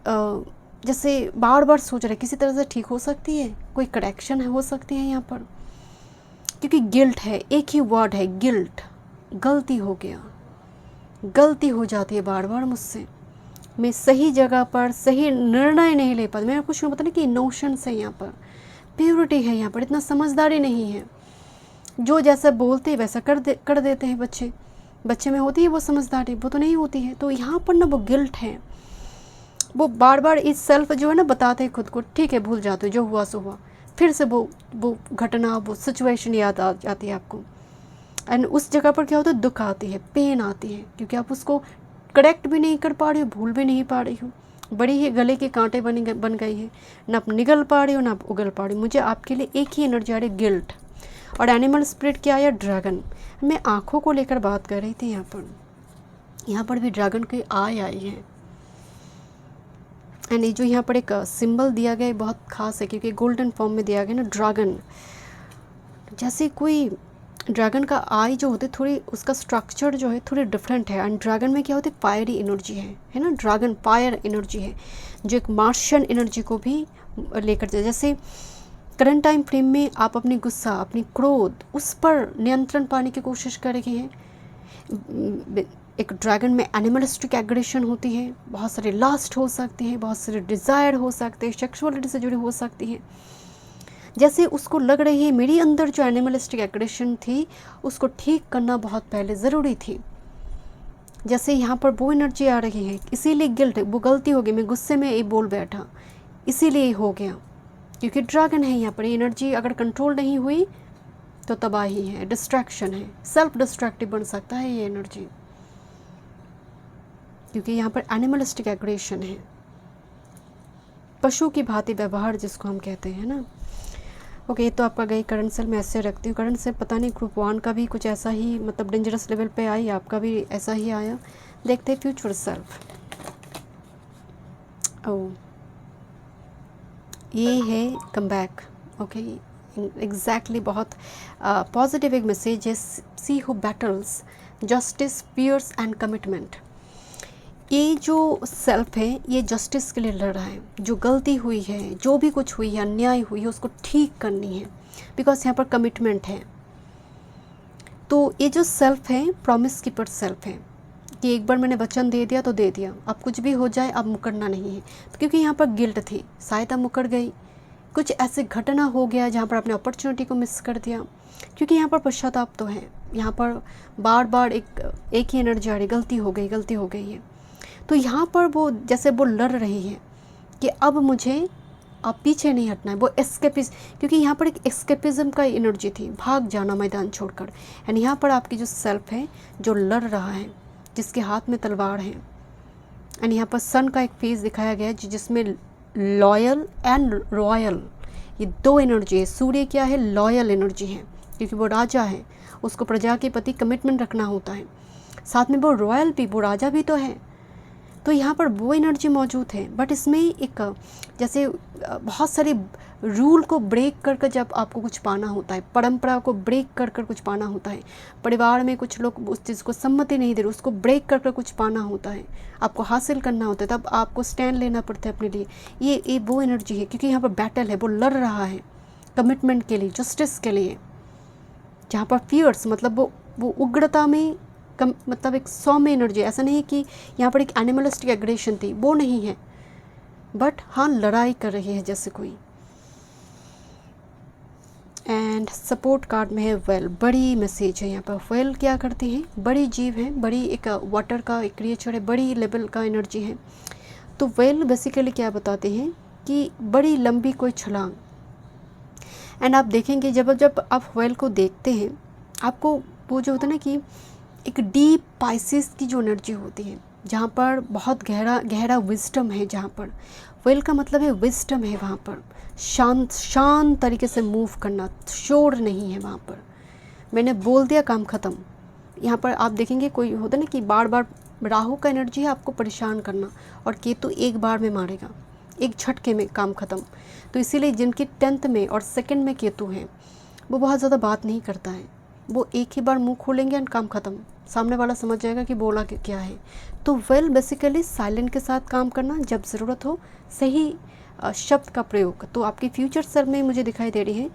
जैसे बार बार सोच रहे किसी तरह से ठीक हो सकती है, कोई करेक्शन हो सकती है यहाँ पर, क्योंकि गिल्ट है, एक ही वर्ड है गिल्ट, गलती हो गया, गलती हो जाती है बार बार मुझसे, मैं सही जगह पर सही निर्णय नहीं ले पाती। मैं कुछ पता नहीं कि इनोशंस है यहाँ पर, प्योरिटी है यहाँ पर, इतना समझदारी नहीं है, जो जैसा बोलते हैं वैसा कर देते हैं बच्चे में होती है वो समझदारी, वो तो नहीं होती है। तो यहाँ पर ना वो गिल्ट है, वो बार बार इस सेल्फ जो है ना बताते हैं खुद को, ठीक है भूल जाते हो, जो हुआ सो हुआ, फिर से वो घटना, वो सिचुएशन याद आ जाती है आपको, एंड उस जगह पर क्या होता है, दुख आती है, पेन आती है, क्योंकि आप उसको करेक्ट भी नहीं कर पा रही हो, भूल भी नहीं पा रही हो, बड़ी ही गले के कांटे बन गई है, ना आप निगल पा रही हो ना आप उगल पा रही हो। मुझे आपके लिए एक ही एनर्जी आ रही, गिल्ट, और एनिमल स्पिरिट क्या आया, ड्रैगन। मैं आँखों को लेकर बात कर रही थी, यहाँ पर भी ड्रैगन की आई है, एंड ये जो यहाँ पर एक सिंबल दिया गया है बहुत खास है, क्योंकि गोल्डन फॉर्म में दिया गया ना ड्रैगन, जैसे कोई ड्रैगन का आई जो होती है थोड़ी, उसका स्ट्रक्चर जो है थोड़ी डिफरेंट है, एंड ड्रैगन में क्या होती है, फायरी एनर्जी है ना, ड्रैगन फायर एनर्जी है, जो एक मार्शियन एनर्जी को भी लेकर जाए। जैसे करंट टाइम फ्रेम में आप अपनी गुस्सा, अपनी क्रोध, उस पर नियंत्रण पाने की कोशिश कर रहे हैं। एक ड्रैगन में एनिमलिस्टिक एग्रेशन होती है, बहुत सारे लास्ट हो सकते हैं, बहुत सारे डिज़ायर हो सकते हैं, सेक्सुअलिटी से जुड़ी हो सकती हैं। जैसे उसको लग रही है मेरी अंदर जो एनिमलिस्टिक एग्रेशन थी उसको ठीक करना बहुत पहले ज़रूरी थी, जैसे यहाँ पर वो एनर्जी आ रही है, इसीलिए गिल्ट, वो गलती हो गई, मैं गुस्से में ये बोल बैठा, इसीलिए हो गया, क्योंकि ड्रैगन है यहाँ पर। एनर्जी अगर कंट्रोल नहीं हुई तो तबाही है, डिस्ट्रैक्शन है, सेल्फ डिस्ट्रैक्टिव बन सकता है ये एनर्जी, क्योंकि यहाँ पर एनिमलिस्टिक एग्रेशन है, पशु की भांति व्यवहार जिसको हम कहते हैं ना। ओके, तो आपका गई करंट सेल मैं ऐसे रखती हूँ। करंट सेल पता नहीं ग्रुप 1 का भी कुछ ऐसा ही, मतलब डेंजरस लेवल पे आई, आपका भी ऐसा ही आया। देखते हैं फ्यूचर सेल्फ। ओ ये है कम बैक। ओके, एग्जैक्टली बहुत पॉजिटिव एक मैसेज है। See who battles justice fierce and commitment. ये जो सेल्फ है ये जस्टिस के लिए लड़ रहा है, जो गलती हुई है, जो भी कुछ हुई है, अन्याय हुई है, उसको ठीक करनी है, बिकॉज यहाँ पर कमिटमेंट है। तो ये जो सेल्फ है प्रॉमिस कीपर सेल्फ है कि एक बार मैंने वचन दे दिया तो दे दिया, अब कुछ भी हो जाए अब मुकरना नहीं है। तो क्योंकि यहाँ पर गिल्ट थी, शायद अब मुकर गई, कुछ ऐसे घटना हो गया जहाँ पर आपने अपॉर्चुनिटी को मिस कर दिया, क्योंकि यहाँ पर पश्चाताप तो है, यहाँ पर बार बार एक ही एनर्जी आ रही, गलती हो गई है। तो यहाँ पर वो जैसे वो लड़ रही है कि अब मुझे अब पीछे नहीं हटना है, वो एस्केपिज्म, क्योंकि यहाँ पर एक एस्केपिज्म का एनर्जी थी, भाग जाना मैदान छोड़कर। एंड यहाँ पर आपकी जो सेल्फ है जो लड़ रहा है, जिसके हाथ में तलवार है, एंड यहाँ पर सन का एक फेस दिखाया गया है जिसमें लॉयल एंड रॉयल, ये दो एनर्जी है। सूर्य क्या है, लॉयल एनर्जी है, क्योंकि वो राजा है, उसको प्रजा के प्रति कमिटमेंट रखना होता है, साथ में वो रॉयल भी, वो राजा भी तो है। तो यहाँ पर वो एनर्जी मौजूद है, बट इसमें एक जैसे बहुत सारे रूल को ब्रेक कर जब आपको कुछ पाना होता है, परंपरा को ब्रेक कर कुछ पाना होता है, परिवार में कुछ लोग उस चीज़ को सम्मति नहीं दे रहे, उसको ब्रेक कर कुछ पाना होता है, आपको हासिल करना होता है, तब आपको स्टैंड लेना पड़ता है अपने लिए। ये वो एनर्जी है, क्योंकि यहाँ पर बैटल है, वो लड़ रहा है कमिटमेंट के लिए, जस्टिस के लिए। जहाँ पर फियर्स मतलब वो उग्रता में मतलब एक सौम्य एनर्जी, ऐसा नहीं कि यहाँ पर एक एनिमलिस्टिक एग्रेशन थी, वो नहीं है, बट हाँ लड़ाई कर रही है जैसे कोई। एंड सपोर्ट कार्ड में है वेल, बड़ी मैसेज है यहाँ पर। वेल क्या करती है, बड़ी जीव है, बड़ी एक वाटर का एक क्रिएचर है, बड़ी लेवल का एनर्जी है। तो वेल बेसिकली क्या बताते हैं कि बड़ी लंबी कोई छलांग। एंड आप देखेंगे जब आप वेल को देखते हैं, आपको वो जो होता है ना कि एक डीप पाइसिस की जो एनर्जी होती है, जहाँ पर बहुत गहरा विजडम है, जहाँ पर वेल का मतलब है विजडम है, वहाँ पर शांत तरीके से मूव करना, शोर नहीं है वहाँ पर, मैंने बोल दिया काम ख़त्म। यहाँ पर आप देखेंगे कोई होता ना कि बार बार राहु का एनर्जी है आपको परेशान करना, और केतु एक बार में मारेगा, एक झटके में काम ख़त्म। तो इसीलिए जिनकी 10th में और 2nd में केतु है वो बहुत ज़्यादा बात नहीं करता है, वो एक ही बार मुंह खोलेंगे और काम ख़त्म, सामने वाला समझ जाएगा कि बोला कि क्या है। तो बेसिकली साइलेंट के साथ काम करना, जब ज़रूरत हो सही शब्द का प्रयोग। तो आपकी फ्यूचर सेल्फ में मुझे दिखाई दे रही है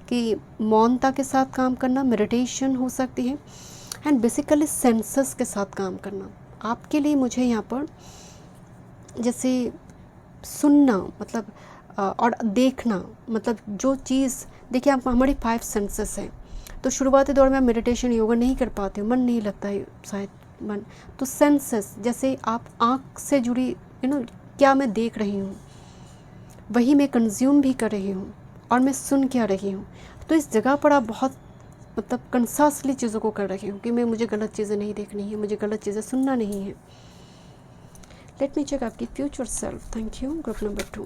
कि मौनता के साथ काम करना, मेडिटेशन हो सकती है, एंड बेसिकली सेंसेस के साथ काम करना। आपके लिए मुझे यहाँ पर जैसे सुनना मतलब और देखना, मतलब जो चीज़ देखिए, आप हमारी 5 सेंसेस हैं। तो शुरुआती दौर में आप मेडिटेशन योगा नहीं कर पाते हो, मन नहीं लगता है शायद मन। तो सेंसेस, जैसे आप आँख से जुड़ी क्या मैं देख रही हूँ, वही मैं कंज्यूम भी कर रही हूँ और मैं सुन क्या रही हूँ। तो इस जगह पर आप बहुत मतलब कंसासली चीज़ों को कर रही हूँ कि मुझे गलत चीज़ें नहीं देखनी है, मुझे गलत चीज़ें सुनना नहीं है। लेट मी चेक आपकी future self. Thank you. Group number 2,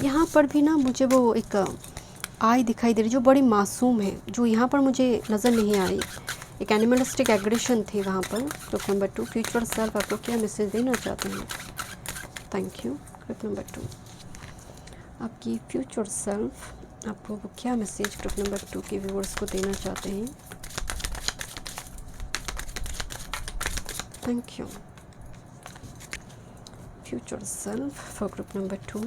यहाँ पर भी ना मुझे वो एक आई दिखाई दे रही जो बड़ी मासूम है, जो यहाँ पर मुझे नज़र नहीं आ रही। एक एनिमलिस्टिक एग्रेशन थी वहाँ पर। ग्रुप नंबर 2, फ्यूचर सेल्फ आपको क्या मैसेज देना चाहते हैं? Thank you. ग्रुप नंबर 2, आपकी फ्यूचर सेल्फ आपको क्या मैसेज ग्रुप नंबर 2 के व्यूअर्स को देना चाहते हैं? Thank you. Future self for group number 2,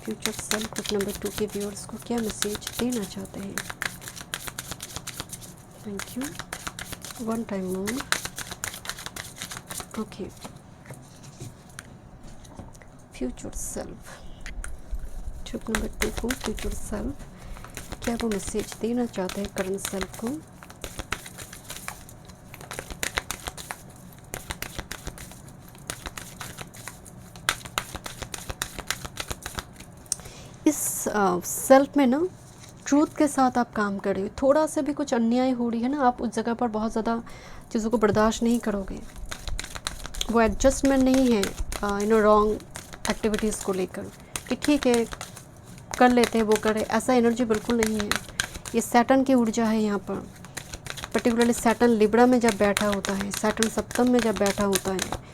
future self group number 2 के व्यूअर्स को क्या मैसेज देना चाहते हैं? Thank you. One time more. Okay, future self group number 2 को फ्यूचर सेल्फ क्या वो मैसेज देना चाहते हैं करंट सेल्फ को? इस सेल्फ में ना ट्रूथ के साथ आप काम कर रहे हो। थोड़ा सा भी कुछ अन्याय हो रही है ना, आप उस जगह पर बहुत ज़्यादा चीज़ों को बर्दाश्त नहीं करोगे। वो एडजस्टमेंट नहीं है रॉन्ग एक्टिविटीज़ को लेकर कि ठीक है कर लेते हैं, वो करे, ऐसा एनर्जी बिल्कुल नहीं है। ये सैटर्न की ऊर्जा है यहाँ पर, पर्टिकुलरली सैटर्न लिब्रा में जब बैठा होता है, सैटर्न सप्तम में जब बैठा होता है।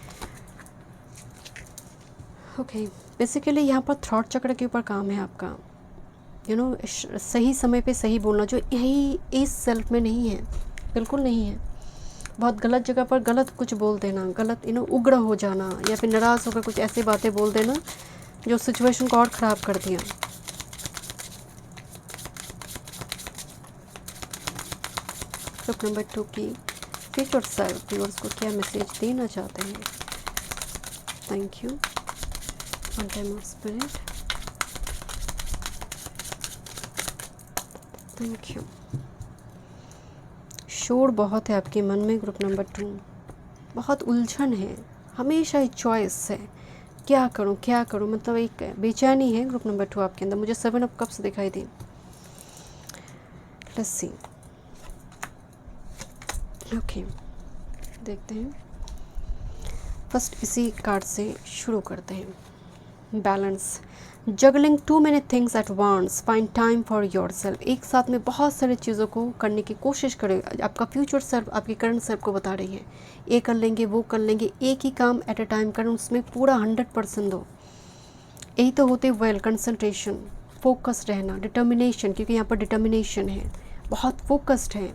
ओके, बेसिकली यहाँ पर थॉट चक्र के ऊपर काम है आपका। सही समय पे सही बोलना, जो यही इस सेल्फ में नहीं है, बिल्कुल नहीं है। बहुत गलत जगह पर गलत कुछ बोल देना, गलत उग्र हो जाना, या फिर नाराज़ होकर कुछ ऐसी बातें बोल देना जो सिचुएशन को और ख़राब कर दिया। ग्रुप नंबर 2 की फ्यूचर सेल्फ व्यूअर्स को क्या मैसेज देना चाहते हैं? Thank you. One time of spirit. Thank you. शोर बहुत है आपके मन में ग्रुप नंबर 2, बहुत उलझन है, हमेशा एक चॉइस है, क्या करूं क्या करूं, मतलब एक बेचैनी है ग्रुप नंबर 2 आपके अंदर। मुझे 7 ऑफ कप्स दिखाई दी। Let's see. ओके, देखते हैं। फर्स्ट इसी कार्ड से शुरू करते हैं। Balance. Juggling too many things at once, find time for yourself. एक साथ में बहुत सारी चीज़ों को करने की कोशिश करें। आपका फ्यूचर सेल्फ आपकी करंट सेल्फ को बता रही है, ये कर लेंगे वो कर लेंगे, एक ही काम एट अ टाइम करें, उसमें पूरा 100% दो। यही तो होते वेल कंसंट्रेशन, फोकस रहना, डिटर्मिनेशन, क्योंकि यहाँ पर डिटर्मिनेशन है, बहुत फोकस्ड है।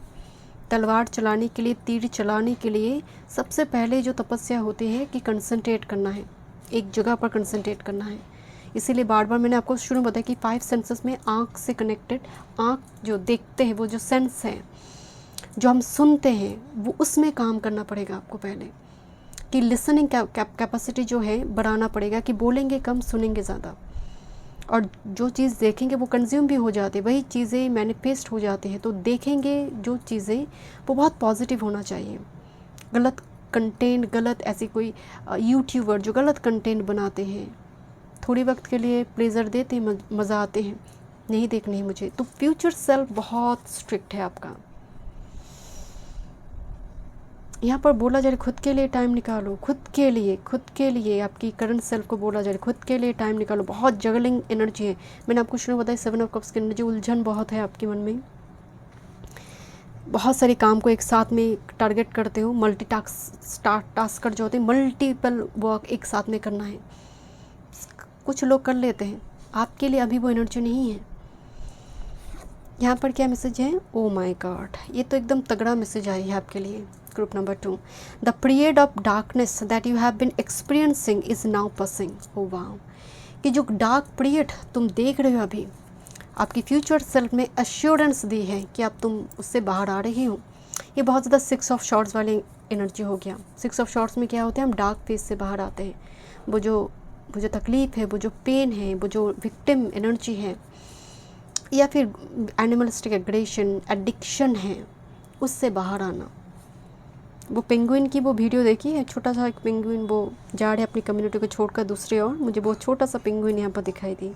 तलवार चलाने के लिए, तीर चलाने के लिए सबसे पहले जो तपस्या होती है कि कंसंट्रेट करना है, एक जगह पर कंसंट्रेट करना है। इसीलिए बार बार मैंने आपको शुरू में बताया कि 5 सेंसेस में आँख से कनेक्टेड, आँख जो देखते हैं वो जो सेंस है, जो हम सुनते हैं, वो उसमें काम करना पड़ेगा आपको पहले, कि लिसनिंग कैपेसिटी जो है बढ़ाना पड़ेगा, कि बोलेंगे कम सुनेंगे ज़्यादा, और जो चीज़ देखेंगे वो कंज्यूम भी हो जाती है, वही चीज़ें मैनिफेस्ट हो जाती हैं। तो देखेंगे जो चीज़ें वो बहुत पॉजिटिव होना चाहिए। गलत कंटेंट, गलत ऐसी कोई यूट्यूबर जो गलत कंटेंट बनाते हैं, थोड़ी वक्त के लिए प्लेजर देते हैं, मज़ा आते हैं, नहीं देखनी है मुझे। तो फ्यूचर सेल्फ बहुत स्ट्रिक्ट है आपका। यहाँ पर बोला जा रहा है खुद के लिए टाइम निकालो, खुद के लिए आपकी करंट सेल्फ को बोला जा रहा है खुद के लिए टाइम निकालो। बहुत जगलिंग एनर्जी है, मैंने आपको शुरू में बताया 7 ऑफ कप्स की एनर्जी, उलझन बहुत है आपके मन में। बहुत सारे काम को एक साथ में टारगेट करते हो, मल्टी टास्कर जो होते हैं, मल्टीपल वर्क एक साथ में करना है। कुछ लोग कर लेते हैं, आपके लिए अभी वो एनर्जी नहीं है। यहाँ पर क्या मैसेज है, ओ माय गॉड, ये तो एकदम तगड़ा मैसेज आई है आपके लिए group number 2। The period of darkness that you have been experiencing is now passing. Oh वाह, कि जो डार्क पीरियड तुम देख रहे हो अभी, आपकी फ्यूचर सेल्फ में एश्योरेंस दी है कि अब तुम उससे बाहर आ रही हो। ये बहुत ज़्यादा 6 ऑफ शॉर्ट्स वाली एनर्जी हो गया। 6 ऑफ शॉर्ट्स में क्या होता है, हम डार्क फेज से बाहर आते हैं। वो जो तकलीफ़ है, वो जो पेन है, वो जो विक्टिम एनर्जी है, या फिर एनिमलिस्टिक एग्रेशन, एडिक्शन है, उससे बाहर आना। वो पेंगुइन की वो वीडियो देखी है, छोटा सा एक पेंगुइन वो जा रहे अपनी कम्युनिटी को छोड़कर दूसरे ओर। मुझे वो छोटा सा पेंगुइन यहाँ पर दिखाई दी,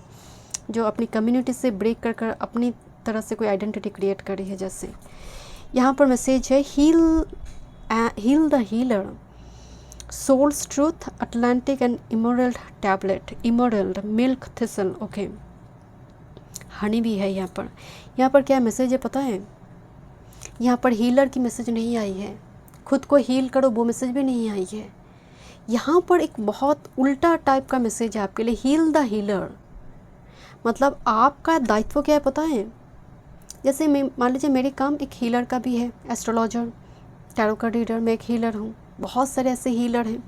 जो अपनी कम्युनिटी से ब्रेक कर कर अपनी तरह से कोई आइडेंटिटी क्रिएट कर रही है। जैसे यहाँ पर मैसेज है, heal the healer, soul's truth, Atlantic and emerald tablet, emerald milk thistle. Okay, honey भी है यहाँ पर। यहाँ पर क्या मैसेज है पता है, यहाँ पर हीलर की मैसेज नहीं आई है, खुद को हील करो वो मैसेज भी नहीं आई है। यहाँ पर एक बहुत उल्टा टाइप का मैसेज है आपके लिए, हील द हीलर। मतलब आपका दायित्व क्या है पता है, जैसे मैं मान लीजिए मेरे काम एक हीलर का भी है, एस्ट्रोलॉजर, टैरो कार्ड रीडर, मैं एक हीलर हूँ, बहुत सारे ऐसे हीलर हैं।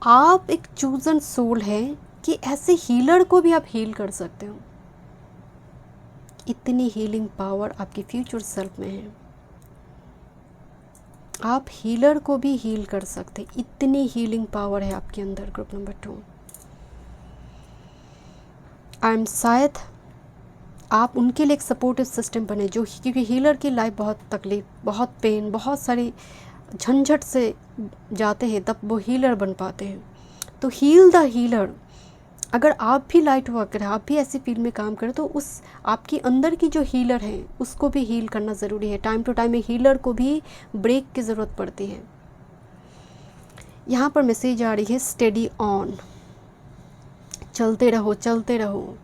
आप एक चूजन सोल है कि ऐसे हीलर को भी आप हील कर सकते हो। इतनी हीलिंग पावर आपकी फ्यूचर सेल्फ में है, आप हीलर को भी हील कर सकते, इतनी हीलिंग पावर है आपके अंदर। ग्रुप नंबर 2, शायद आप उनके लिए एक सपोर्टिव सिस्टम बने, जो क्योंकि हीलर की लाइफ बहुत तकलीफ, बहुत पेन, बहुत सारी झंझट से जाते हैं, तब वो हीलर बन पाते हैं। तो हील द हीलर, अगर आप भी लाइट वर्क करें, आप भी ऐसी फील्ड में काम करें, तो उस आपकी अंदर की जो हीलर है उसको भी हील करना ज़रूरी है। टाइम टू टाइम एक हीलर को भी ब्रेक की ज़रूरत पड़ती है। यहाँ पर मैसेज आ रही है, स्टेडी ऑन, चलते रहो, चलते रहो,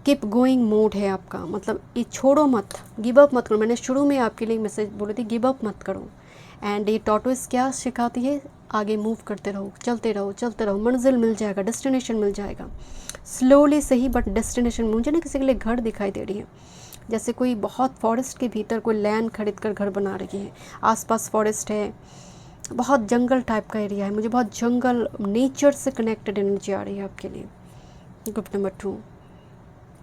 कीप गोइंग मोड है आपका। मतलब ये छोड़ो मत, गिव अप मत करो। मैंने शुरू में आपके लिए मैसेज बोली थी, गिव अप मत करो। एंड ये टॉर्टोइस क्या सिखाती है, आगे मूव करते रहो, चलते रहो, चलते रहो, मंजिल मिल जाएगा, डेस्टिनेशन मिल जाएगा, स्लोली सही बट डेस्टिनेशन। मुझे ना किसी के लिए घर दिखाई दे रही है, जैसे कोई बहुत फॉरेस्ट के भीतर कोई लैंड खरीद कर घर बना रही है, आसपास फॉरेस्ट है, बहुत जंगल टाइप का एरिया है, मुझे बहुत जंगल, नेचर से कनेक्टेड एनर्जी आ रही है आपके लिए। ग्रुप नंबर 2,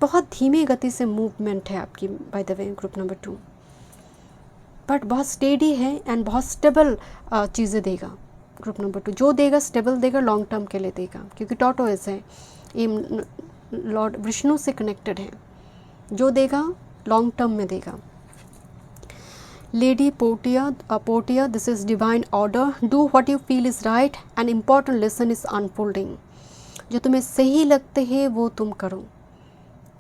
बहुत धीमी गति से मूवमेंट है आपकी by the way group number 2, but बहुत स्टेडी है एंड बहुत स्टेबल चीज़ें देगा। ग्रुप नंबर 2 जो देगा स्टेबल देगा, लॉन्ग टर्म के लिए देगा, क्योंकि टॉर्टोइस है, ये लॉर्ड विष्णु से कनेक्टेड है, जो देगा लॉन्ग टर्म में देगा। Lady Portia, this is divine order, do what you feel is right, an important lesson is unfolding. जो तुम्हें सही लगते हैं वो तुम करो।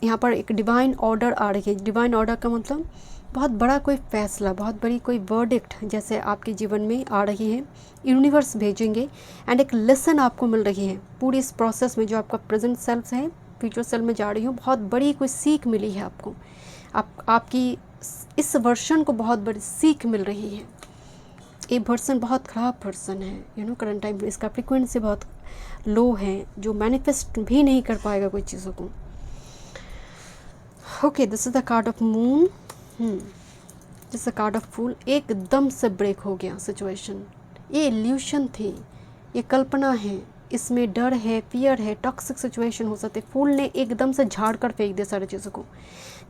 यहाँ पर एक डिवाइन ऑर्डर आ रही है। डिवाइन ऑर्डर का मतलब बहुत बड़ा कोई फैसला, बहुत बड़ी कोई वर्डिक्ट जैसे आपके जीवन में आ रही है, यूनिवर्स भेजेंगे, एंड एक लेसन आपको मिल रही है पूरी इस प्रोसेस में। जो आपका प्रेजेंट सेल्फ है, फ्यूचर सेल्फ में जा रही हो, बहुत बड़ी कोई सीख मिली है आपको, आपकी इस वर्षन को बहुत बड़ी सीख मिल रही है। ये वर्सन बहुत ख़राब वर्सन है, करंट टाइम में इसका फ्रिक्वेंसी बहुत लो है, जो मैनिफेस्ट भी नहीं कर पाएगा कोई चीज़ों को। Okay, this is the card of moon, this is the card of fool. एकदम से ब्रेक हो गया सिचुएशन, ये इल्यूशन थी, ये कल्पना है, इसमें डर है, फियर है, टॉक्सिक सिचुएशन हो सकते। फूल ने एकदम से झाड़ कर फेंक दिया सारी चीज़ों को।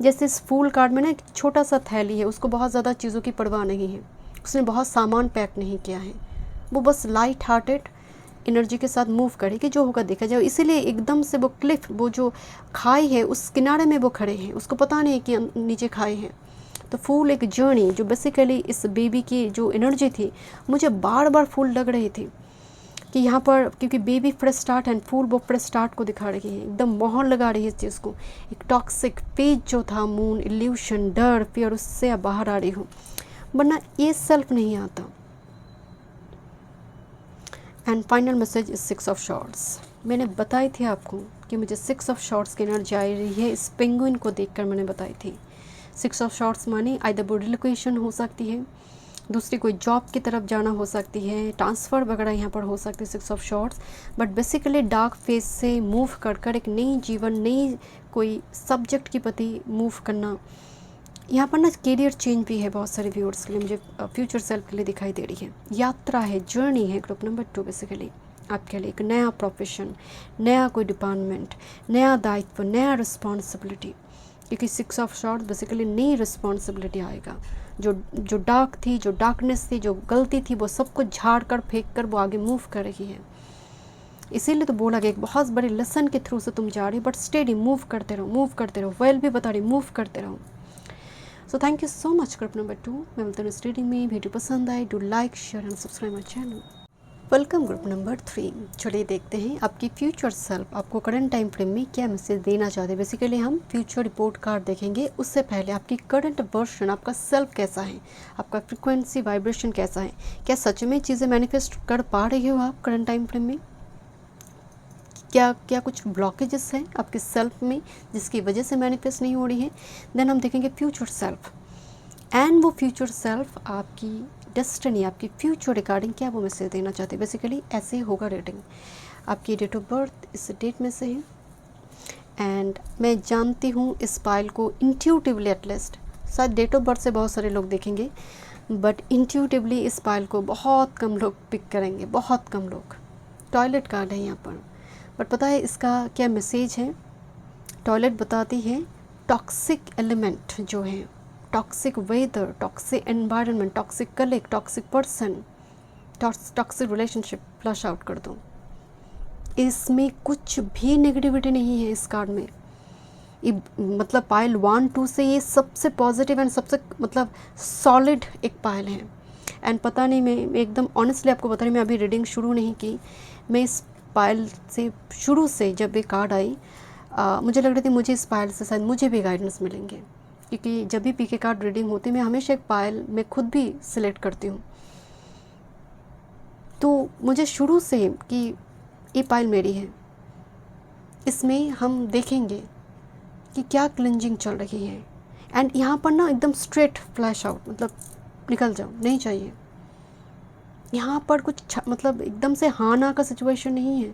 जैसे इस फूल कार्ड में ना एक छोटा सा थैली है, उसको बहुत ज़्यादा चीज़ों की परवाह नहीं है, उसने बहुत सामान पैक नहीं किया है, वो बस लाइट हार्टेड एनर्जी के साथ मूव करेगी, जो होगा देखा जाए। इसीलिए एकदम से वो क्लिफ, वो जो खाई है उस किनारे में वो खड़े हैं, उसको पता नहीं कि नीचे खाई है। तो फूल एक जर्नी, जो बेसिकली इस बेबी की जो एनर्जी थी, मुझे बार बार फूल लग रही थी कि यहाँ पर, क्योंकि बेबी फ्रेश स्टार्ट एंड फूल वो फ्रेश स्टार्ट को दिखा रही है, एकदम मोहर लगा रही है इस चीज़ को। एक टॉक्सिक पेज जो था, मून, इल्यूशन, डर, फियर, उससे अब बाहर आ रही हूँ, वरना ये सेल्फ नहीं आता। And final message is 6 of shorts. मैंने बताई थी आपको कि मुझे 6 ऑफ शॉर्ट्स की एनर्जी आ रही है, इस पेंगुइन को देखकर मैंने बताई थी। 6 ऑफ शॉर्ट्स माने आइदर वो रिलोकेशन हो सकती है, दूसरी कोई जॉब की तरफ जाना हो सकती है, ट्रांसफ़र वगैरह यहाँ पर हो सकती है 6 of shorts. But basically dark phase से मूव कर कर एक नई जीवन, नई कोई सब्जेक्ट के प्रति मूव करना, यहाँ पर ना करियर चेंज भी है बहुत सारे व्यूअर्स के लिए, मुझे फ्यूचर सेल्फ के लिए दिखाई दे रही है। यात्रा है, जर्नी है ग्रुप नंबर 2 बेसिकली आपके लिए। एक नया प्रोफेशन, नया कोई डिपार्टमेंट, नया दायित्व, नया रिस्पॉन्सिबिलिटी, क्योंकि 6 ऑफ शॉर्ट्स बेसिकली नई रिस्पॉन्सिबिलिटी आएगा। जो डार्क थी, जो डार्कनेस थी, जो गलती थी, वो सब कुछ झाड़ कर फेंक कर वो आगे मूव कर रही है। इसीलिए तो बोला गया एक बहुत बड़े लेसन के थ्रू से तुम जा रही हो, बट स्टेडी, मूव करते रहो, मूव करते रहो। वेल भी बता रही, मूव करते रहो। So thank you so much group number 2। मैं मिलता हूँ इस रीडिंग में। वीडियो पसंद आए do like, share and subscribe my channel. Welcome group number 3। चलिए देखते हैं आपकी फ्यूचर सेल्फ आपको करंट टाइम फ्रेम में क्या मैसेज देना चाहते हैं। बेसिकली हम फ्यूचर रिपोर्ट कार्ड देखेंगे, उससे पहले आपकी करंट वर्जन, आपका सेल्फ कैसा है, आपका फ्रिक्वेंसी वाइब्रेशन कैसा है, क्या सच में चीज़ें मैनिफेस्ट कर पा रही हो आप करंट टाइम फ्रेम में, क्या कुछ ब्लॉकेजेस हैं आपके सेल्फ में जिसकी वजह से मैनिफेस्ट नहीं हो रही है। देन हम देखेंगे फ्यूचर सेल्फ, एंड वो फ्यूचर सेल्फ आपकी डेस्टिनी, आपकी फ्यूचर रिगार्डिंग क्या वो मैसेज देना चाहते हैं। बेसिकली ऐसे होगा रीडिंग। आपकी डेट ऑफ बर्थ इस डेट में से है, एंड मैं जानती हूँ इस पाइल को इंट्यूटिवली, एटलीस्ट शायद डेट ऑफ बर्थ से बहुत सारे लोग देखेंगे, बट इंट्यूटिवली इस पाइल को बहुत कम लोग पिक करेंगे, बहुत कम लोग। टॉयलेट कार्ड है यहाँ पर, बट पता है इसका क्या मैसेज है। टॉयलेट बताती है टॉक्सिक एलिमेंट जो है, toxic weather, toxic environment, toxic colleague, toxic person, toxic relationship flush out कर दो। इसमें कुछ भी नेगेटिविटी नहीं है इस कार्ड में। मतलब पाइल 1 2 से ये सबसे पॉजिटिव एंड सबसे मतलब सॉलिड एक पाइल है। एंड पता नहीं, मैं एकदम ऑनेस्टली आपको बता रही, मैं अभी रीडिंग शुरू नहीं की। मैं इस पाइल से शुरू से जब ये कार्ड आई मुझे लग रही थी मुझे इस पाइल से शायद मुझे भी गाइडेंस मिलेंगे, क्योंकि जब भी पीके कार्ड रीडिंग होती है मैं हमेशा एक पाइल मैं खुद भी सिलेक्ट करती हूँ। तो मुझे शुरू से कि ये पाइल मेरी है, इसमें हम देखेंगे कि क्या क्लिंजिंग चल रही है। एंड यहाँ पर ना एकदम स्ट्रेट फ्लैश आउट, मतलब निकल जाओ, नहीं चाहिए। यहाँ पर कुछ मतलब एकदम से हाँ ना का सिचुएशन नहीं है।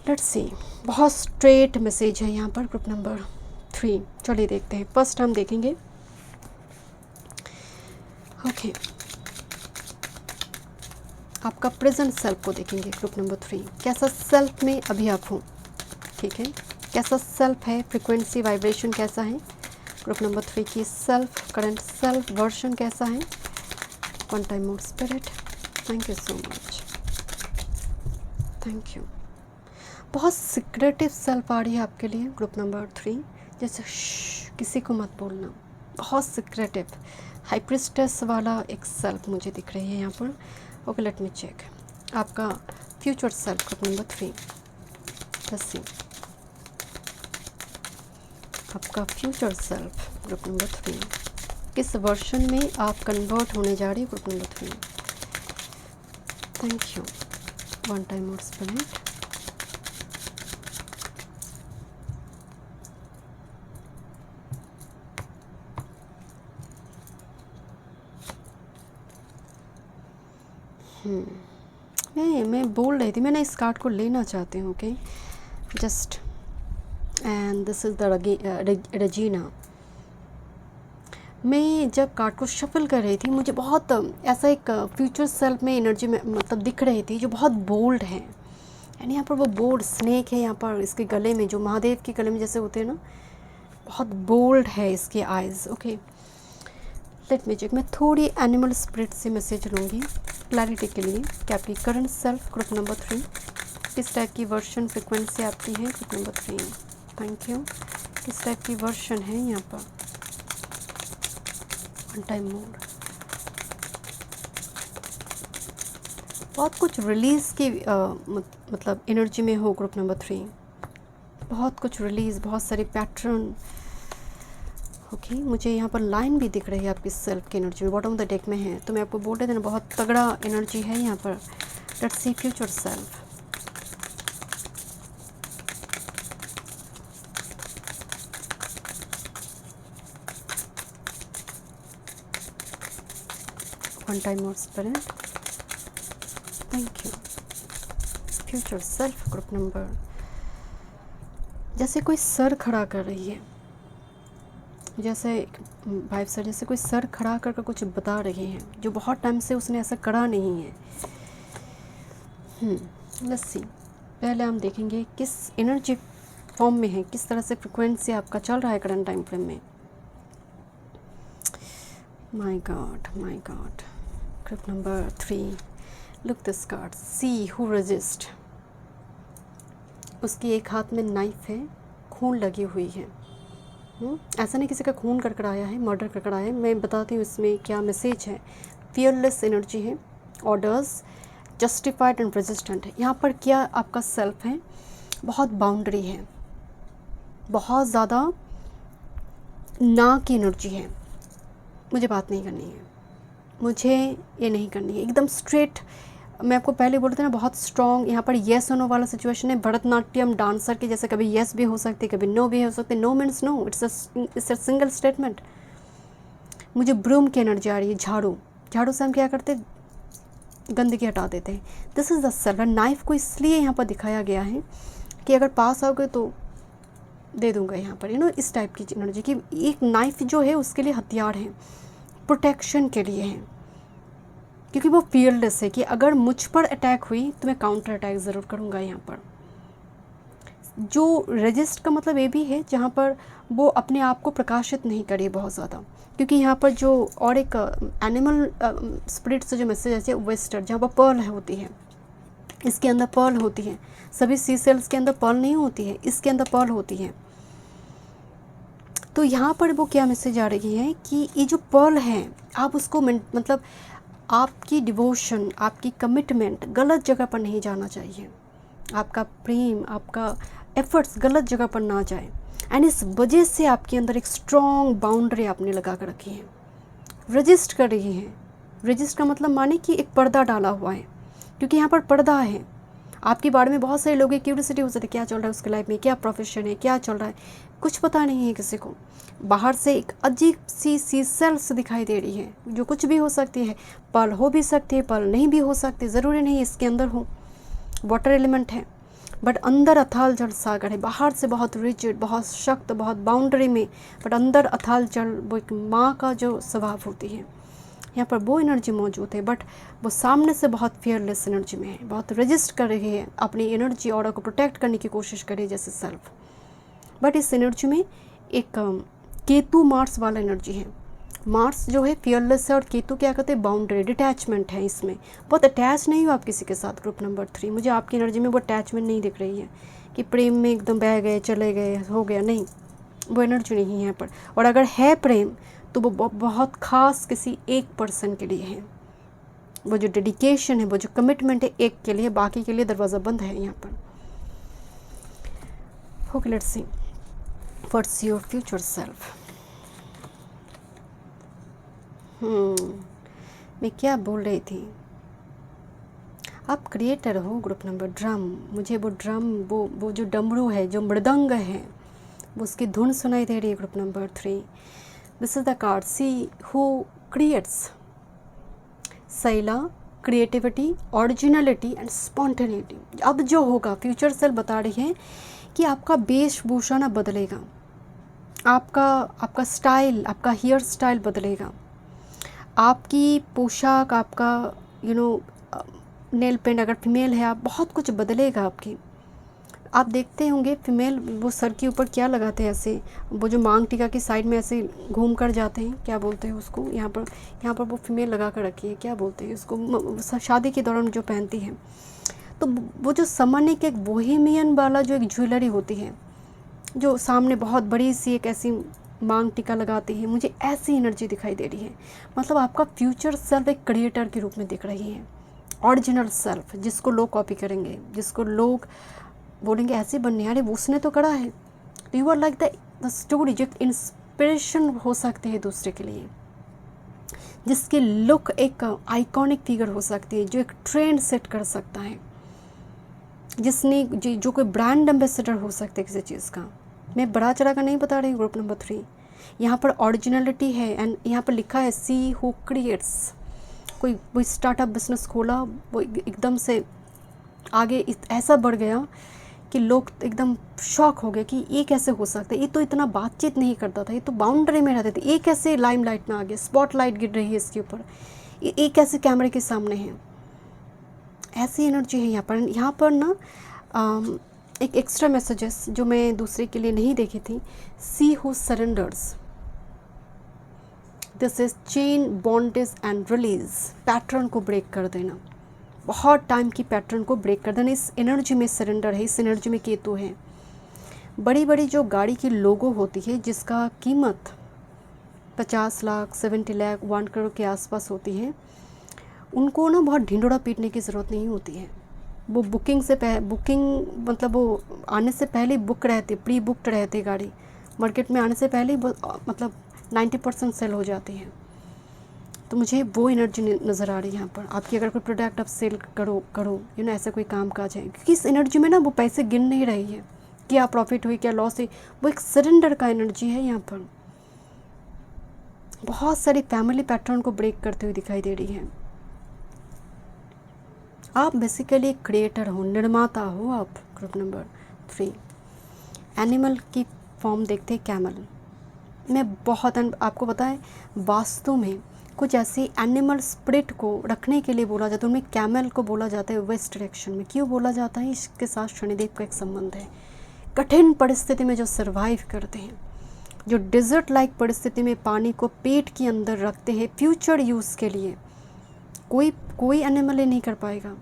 लेट्स सी, बहुत स्ट्रेट मैसेज है यहाँ पर ग्रुप नंबर 3। चलिए देखते हैं। फर्स्ट हम देखेंगे ओके आपका प्रेजेंट सेल्फ को देखेंगे ग्रुप नंबर 3। कैसा सेल्फ में अभी आप हो, ठीक है, कैसा सेल्फ है, फ्रिक्वेंसी वाइब्रेशन कैसा है। ग्रुप नंबर 3 की सेल्फ, करंट सेल्फ वर्जन कैसा है। One time more spirit, thank you so much, thank you. बहुत सीक्रेटिव सेल्फ आ रही है आपके लिए ग्रुप नंबर 3, जैसे किसी को मत बोलना, बहुत सीक्रेटिव हाई प्रिस्टेस वाला एक सेल्फ मुझे दिख रही है यहाँ पर। ओके लेट मी चेक आपका future self group number 3। Let's see आपका फ्यूचर सेल्फ ग्रुप नंबर 3 किस वर्जन में आप कन्वर्ट होने जा रही है group number 3। Thank you, one time more spirit. मैं बोल रही थी, मैं ना इस कार्ड को लेना चाहती हूँ। Okay just, and this is the Regina. मैं जब कार्ड को शफल कर रही थी मुझे बहुत ऐसा एक फ्यूचर सेल्फ में एनर्जी में मतलब दिख रही थी जो बहुत बोल्ड है। एंड यहाँ पर वो बोल्ड स्नेक है, यहाँ पर इसके गले में, जो महादेव के गले में जैसे होते हैं ना, बहुत बोल्ड है इसके eyes. Okay let me check. मैं थोड़ी एनिमल स्पिरिट से मैसेज लूँगी क्लैरिटी के लिए कि आपकी करंट सेल्फ ग्रुप नंबर 3 किस टाइप की वर्जन फ्रिक्वेंसी आपकी है ग्रुप नंबर 3। Thank you. किस टाइप की वर्जन है यहाँ पर। One time more. बहुत कुछ रिलीज़ की मतलब एनर्जी में हो ग्रुप नंबर 3। बहुत कुछ रिलीज़, बहुत सारे पैटर्न। ओके मुझे यहाँ पर लाइन भी दिख रही है आपकी सेल्फ की एनर्जी में, बॉटम ऑफ द डेक में है। तो मैं आपको बोल रहे थे ना बहुत तगड़ा एनर्जी है यहाँ पर। Let's see future self. One time more spirit, thank you. Future self group number, जैसे कोई सर खड़ा कर रही है, जैसे भाई सर जैसे कोई सर खड़ा कर कुछ बता रहे हैं जो बहुत टाइम से उसने ऐसा करा नहीं है। लेट्स सी, पहले हम देखेंगे किस एनर्जी फॉर्म में है, किस तरह से फ्रिक्वेंसी आपका चल रहा है करंट टाइम फ्रेम में। My God group number 3, look this card, see who resist. उसकी एक हाथ में नाइफ है, खून लगी हुई है। ऐसा नहीं किसी का खून करकराया है, मर्डर करकराया है। मैं बताती हूँ इसमें क्या मैसेज है। फियरलेस एनर्जी है, ऑर्डर्स, जस्टिफाइड एंड रेजिस्टेंट है। यहाँ पर क्या आपका सेल्फ है, बहुत बाउंड्री है, बहुत ज़्यादा ना की एनर्जी है। मुझे बात नहीं करनी है, मुझे ये नहीं करनी है, एकदम स्ट्रेट। मैं आपको पहले बोल रही थी ना, बहुत स्ट्रॉन्ग। यहाँ पर येस और नो वाला सिचुएशन है। भरतनाट्यम डांसर के जैसे कभी येस भी हो सकती है, कभी नो भी हो सकती है। No means no, it's a single statement. मुझे ब्रूम की एनर्जी आ रही है, झाड़ू से हम क्या करते हैं, गंदगी हटा देते हैं। This is the self. Knife को इसलिए यहाँ पर दिखाया गया है कि अगर पास आओगे तो दे दूंगा यहाँ पर, इस टाइप की एनर्जी की। एक नाइफ जो है उसके लिए हथियार है, प्रोटेक्शन के लिए है, क्योंकि वो फियरलेस है कि अगर मुझ पर अटैक हुई तो मैं काउंटर अटैक ज़रूर करूँगा। यहाँ पर जो रेजिस्ट का मतलब ये भी है जहाँ पर वो अपने आप को प्रकाशित नहीं करे बहुत ज़्यादा, क्योंकि यहाँ पर जो और एक एनिमल स्पिरिट से जो मैसेज है वेस्टर, जहाँ पर पर्ल होती है, इसके अंदर पर्ल होती है। सभी सी सेल्स के अंदर पर्ल नहीं होती है, इसके अंदर पर्ल होती है। तो यहाँ पर वो क्या मैसेज आ रही है कि ये जो पर्ल है आप उसको मतलब आपकी डिवोशन, आपकी कमिटमेंट गलत जगह पर नहीं जाना चाहिए। आपका प्रेम, आपका एफर्ट्स गलत जगह पर ना जाए। एंड इस वजह से आपके अंदर एक स्ट्रॉन्ग बाउंड्री आपने लगा कर रखी है, रजिस्ट कर रही है। रजिस्ट का मतलब माने कि एक पर्दा डाला हुआ है, क्योंकि यहाँ पर पर्दा है। आपके बारे में बहुत सारे लोगों की क्यूरियोसिटी हो सकती है, क्या चल रहा है उसके लाइफ में, क्या प्रोफेशन है, क्या चल रहा है, कुछ पता नहीं है किसी को। बाहर से एक अजीब सी सेल्स दिखाई दे रही है, जो कुछ भी हो सकती है। पर्ल हो भी सकती है, पर्ल नहीं भी हो सकती, ज़रूरी नहीं इसके अंदर हो। वाटर एलिमेंट है, बट अंदर अथाल जल सागर है। बाहर से बहुत रिजिड, बहुत सख्त, बहुत बाउंड्री में, बट अंदर अथाल जल, वो एक माँ का जो स्वभाव होती है, यहाँ पर वो एनर्जी मौजूद है। बट वो सामने से बहुत फियरलेस एनर्जी में है, बहुत रजिस्ट कर रही है, अपनी एनर्जी और को प्रोटेक्ट करने की कोशिश कर रही है जैसे सेल्फ। बट इस एनर्जी में एक केतु मार्स वाला एनर्जी है। मार्स जो है फियरलेस है और केतु क्या कहते हैं, बाउंड्री, डिटैचमेंट है। इसमें बहुत अटैच नहीं हो आप किसी के साथ। ग्रुप नंबर 3, मुझे आपकी एनर्जी में वो अटैचमेंट नहीं दिख रही है कि प्रेम में एकदम बह गए, चले गए, हो गया, नहीं, वो एनर्जी नहीं है यहाँ पर। और अगर है प्रेम तो वो बहुत ख़ास किसी एक पर्सन के लिए है। वो जो डेडिकेशन है, वो जो कमिटमेंट है एक के लिए, बाकी के लिए दरवाज़ा बंद है यहाँ पर। Okay, let's see what's your future self. मैं क्या बोल रही थी, आप क्रिएटर हो। ग्रुप नंबर ड्रम, मुझे वो ड्रम, वो जो डमरू है, जो मृदंग है, वो उसकी धुन सुनाई दे रही है। Group number 3, this is the card, see who creates. Shaila, creativity, originality and spontaneity. अब जो होगा, फ्यूचर सेल्फ बता रही है कि आपका वेशभूषा ना बदलेगा, आपका स्टाइल, आपका हेयर स्टाइल बदलेगा, आपकी पोशाक, आपका नेल पेंट, अगर फीमेल है आप, बहुत कुछ बदलेगा आपकी। आप देखते होंगे फीमेल वो सर के ऊपर क्या लगाते हैं ऐसे, वो जो मांग टीका की साइड में ऐसे घूम कर जाते हैं, क्या बोलते हैं उसको, यहाँ पर वो फीमेल लगा कर रखी है, क्या बोलते हैं उसको, शादी के दौरान जो पहनती है। तो वो जो सामान्य के एक बोहेमियन वाला जो एक ज्वेलरी होती है, जो सामने बहुत बड़ी सी एक ऐसी मांग टीका लगाती है, मुझे ऐसी एनर्जी दिखाई दे रही है। मतलब आपका फ्यूचर सेल्फ एक क्रिएटर के रूप में दिख रही है, ओरिजिनल सेल्फ, जिसको लोग कॉपी करेंगे, जिसको लोग बोलेंगे ऐसे बनने, अरे उसने तो करा है। तो you are like the story, जो इंस्पिरेशन हो सकते हैं दूसरे के लिए, जिसकी लुक एक आइकॉनिक फिगर हो सकती है, जो एक ट्रेंड सेट कर सकता है, जिसने जो कोई ब्रांड एम्बेसडर हो सकता है किसी चीज़ का। मैं बड़ा चढ़ा का नहीं बता रही हूँ। ग्रुप नंबर 3, यहाँ पर ओरिजिनलिटी है एंड यहाँ पर लिखा है सी हु क्रिएट्स। कोई स्टार्टअप बिजनेस खोला, वो एकदम से आगे ऐसा बढ़ गया कि लोग एकदम शॉक हो गए कि ये कैसे हो सकता है, ये तो इतना बातचीत नहीं करता था, ये तो बाउंड्री में रहते थे, ये कैसे लाइमलाइट में आ गया, स्पॉटलाइट गिर रही है इसके ऊपर, ये कैसे कैमरे के सामने है। ऐसी एनर्जी है यहाँ पर। यहाँ पर ना एक एक्स्ट्रा मैसेजेस जो मैं दूसरे के लिए नहीं देखी थी। See who surrenders, this is chain bondage and release, pattern को ब्रेक कर देना, बहुत टाइम की पैटर्न को ब्रेक कर देना। इस एनर्जी में सरेंडर है, इस एनर्जी में केतु है। बड़ी बड़ी जो गाड़ी की लोगो होती है जिसका कीमत 50 लाख 70 लाख 1 करोड़ के आसपास होती है, उनको ना बहुत ढिंडोरा पीटने की ज़रूरत नहीं होती है। वो बुकिंग मतलब वो आने से पहले बुक रहती, प्री बुकड रहती गाड़ी, मार्केट में आने से पहले मतलब 90% सेल हो जाती है। तो मुझे वो एनर्जी नज़र आ रही है यहाँ पर। आपकी अगर कोई प्रोडक्ट आप सेल करो ऐसा कोई काम काज है, क्योंकि इस एनर्जी में ना वो पैसे गिन नहीं रही है, क्या प्रॉफिट हुई क्या लॉस हुई, वो एक सरेंडर का एनर्जी है यहाँ पर। बहुत सारी फैमिली पैटर्न को ब्रेक करते हुए दिखाई दे रही है। आप बेसिकली एक क्रिएटर हो, निर्माता हो आप। ग्रुप नंबर 3 एनिमल की फॉर्म देखते हैं, कैमल। मैं बहुत आपको पता है वास्तु में कुछ ऐसे एनिमल स्पिरिट को रखने के लिए बोला जाता है, उनमें कैमल को बोला जाता है वेस्ट डायरेक्शन में। क्यों बोला जाता है? इसके साथ शनिदेव का एक संबंध है। कठिन परिस्थिति में जो सर्वाइव करते हैं, जो डिजर्ट लाइक परिस्थिति में पानी को पेट के अंदर रखते हैं फ्यूचर यूज़ के लिए, कोई एनिमल ये नहीं कर पाएगा।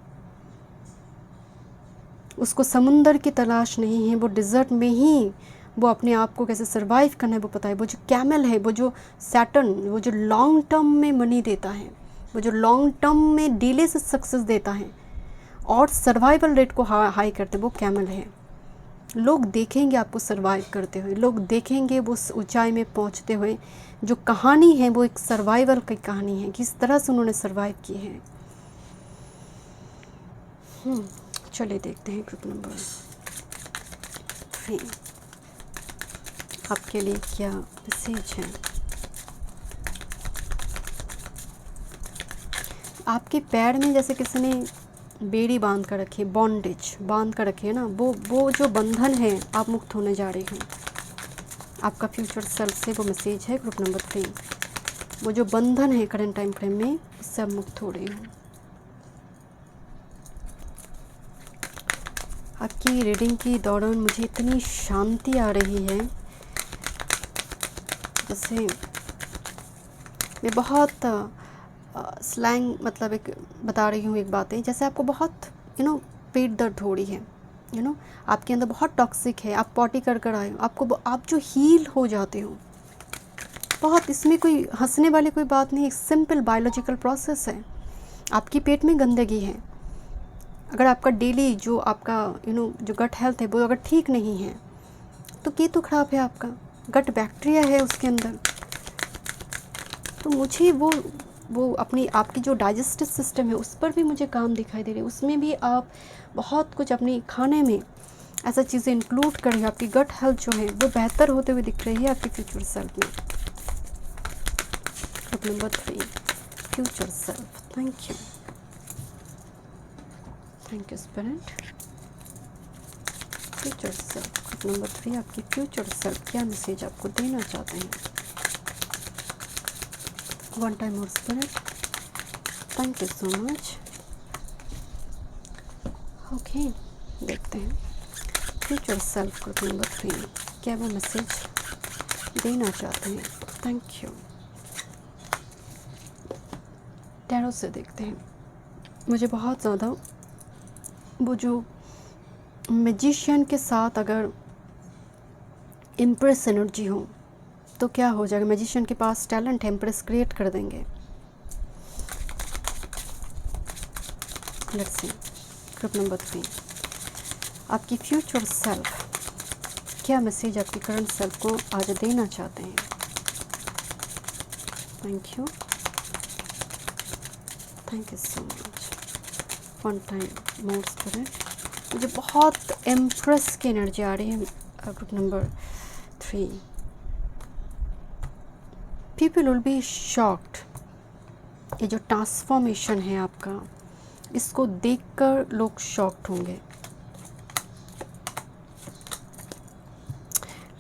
उसको समुंदर की तलाश नहीं है, वो डिज़र्ट में ही वो अपने आप को कैसे सरवाइव करना है वो पता है। वो जो कैमल है, वो जो सैटर्न, वो जो लॉन्ग टर्म में मनी देता है, वो जो लॉन्ग टर्म में डिले से सक्सेस देता है और सर्वाइवल रेट को हाई करते, वो कैमल है। लोग देखेंगे आपको सर्वाइव करते हुए, लोग देखेंगे वो उस ऊंचाई में पहुंचते हुए। जो कहानी है वो एक सर्वाइवल की कहानी है, किस तरह से उन्होंने सर्वाइव की है। चलिए देखते हैं ग्रुप नंबर 3 आपके लिए क्या मैसेज है। आपके पैर में जैसे किसी ने बेड़ी बांध कर रखी है, बॉन्डेज बांध कर रखी है ना, वो जो बंधन है, आप मुक्त होने जा रही हैं। आपका फ्यूचर सेल्फ से वो मैसेज है ग्रुप नंबर 3। वो जो बंधन है करंट टाइम फ्रेम में, उससे आप मुक्त हो रही हूँ। आपकी रीडिंग की दौरान मुझे इतनी शांति आ रही है, जैसे मैं बहुत स्लैंग मतलब एक बता रही हूँ एक बातें, जैसे आपको बहुत पेट दर्द हो रही है, आपके अंदर बहुत टॉक्सिक है, आप पॉटी कर आए हो, आप जो हील हो जाते हो बहुत। इसमें कोई हंसने वाली कोई बात नहीं, एक सिंपल बायोलॉजिकल प्रोसेस है। आपकी पेट में गंदगी है, अगर आपका डेली जो आपका जो गट हेल्थ है वो अगर ठीक नहीं है तो केतु खराब है, आपका गट बैक्टीरिया है उसके अंदर। तो मुझे वो अपनी आपकी जो डाइजेस्टिव सिस्टम है उस पर भी मुझे काम दिखाई दे रही है। उसमें भी आप बहुत कुछ अपनी खाने में ऐसा चीज़ें इंक्लूड कर रही है। आपकी गट हेल्थ जो है वो बेहतर होते हुए दिख रही है आपके फ्यूचर सेल्फ में। Group number 3 future self. Thank you, thank you spirit. Future self group number 3 आपकी फ्यूचर सेल्फ क्या मैसेज आपको देना चाहते हैं। One time more spirit, thank you so much. Okay, देखते हैं फ्यूचर सेल्फ ग्रुप नंबर 3 क्या वो मैसेज देना चाहते हैं। Thank you. टैरो से देखते हैं। मुझे बहुत ज़्यादा वो जो मैजिशियन के साथ अगर इम्प्रेस एनर्जी हो तो क्या हो जाएगा। मैजिशियन के पास टैलेंट है, इम्प्रेस क्रिएट कर देंगे। लेट्स सी ग्रुप नंबर 3 आपकी फ्यूचर सेल्फ क्या मैसेज आपकी करंट सेल्फ को आज देना चाहते हैं। Thank you, thank you so much. One time more spirit. मुझे बहुत एम्प्रेस की एनर्जी आ रही है group number 3। People will be shocked. ये जो ट्रांसफॉर्मेशन है आपका, इसको देखकर लोग शॉक्ड होंगे।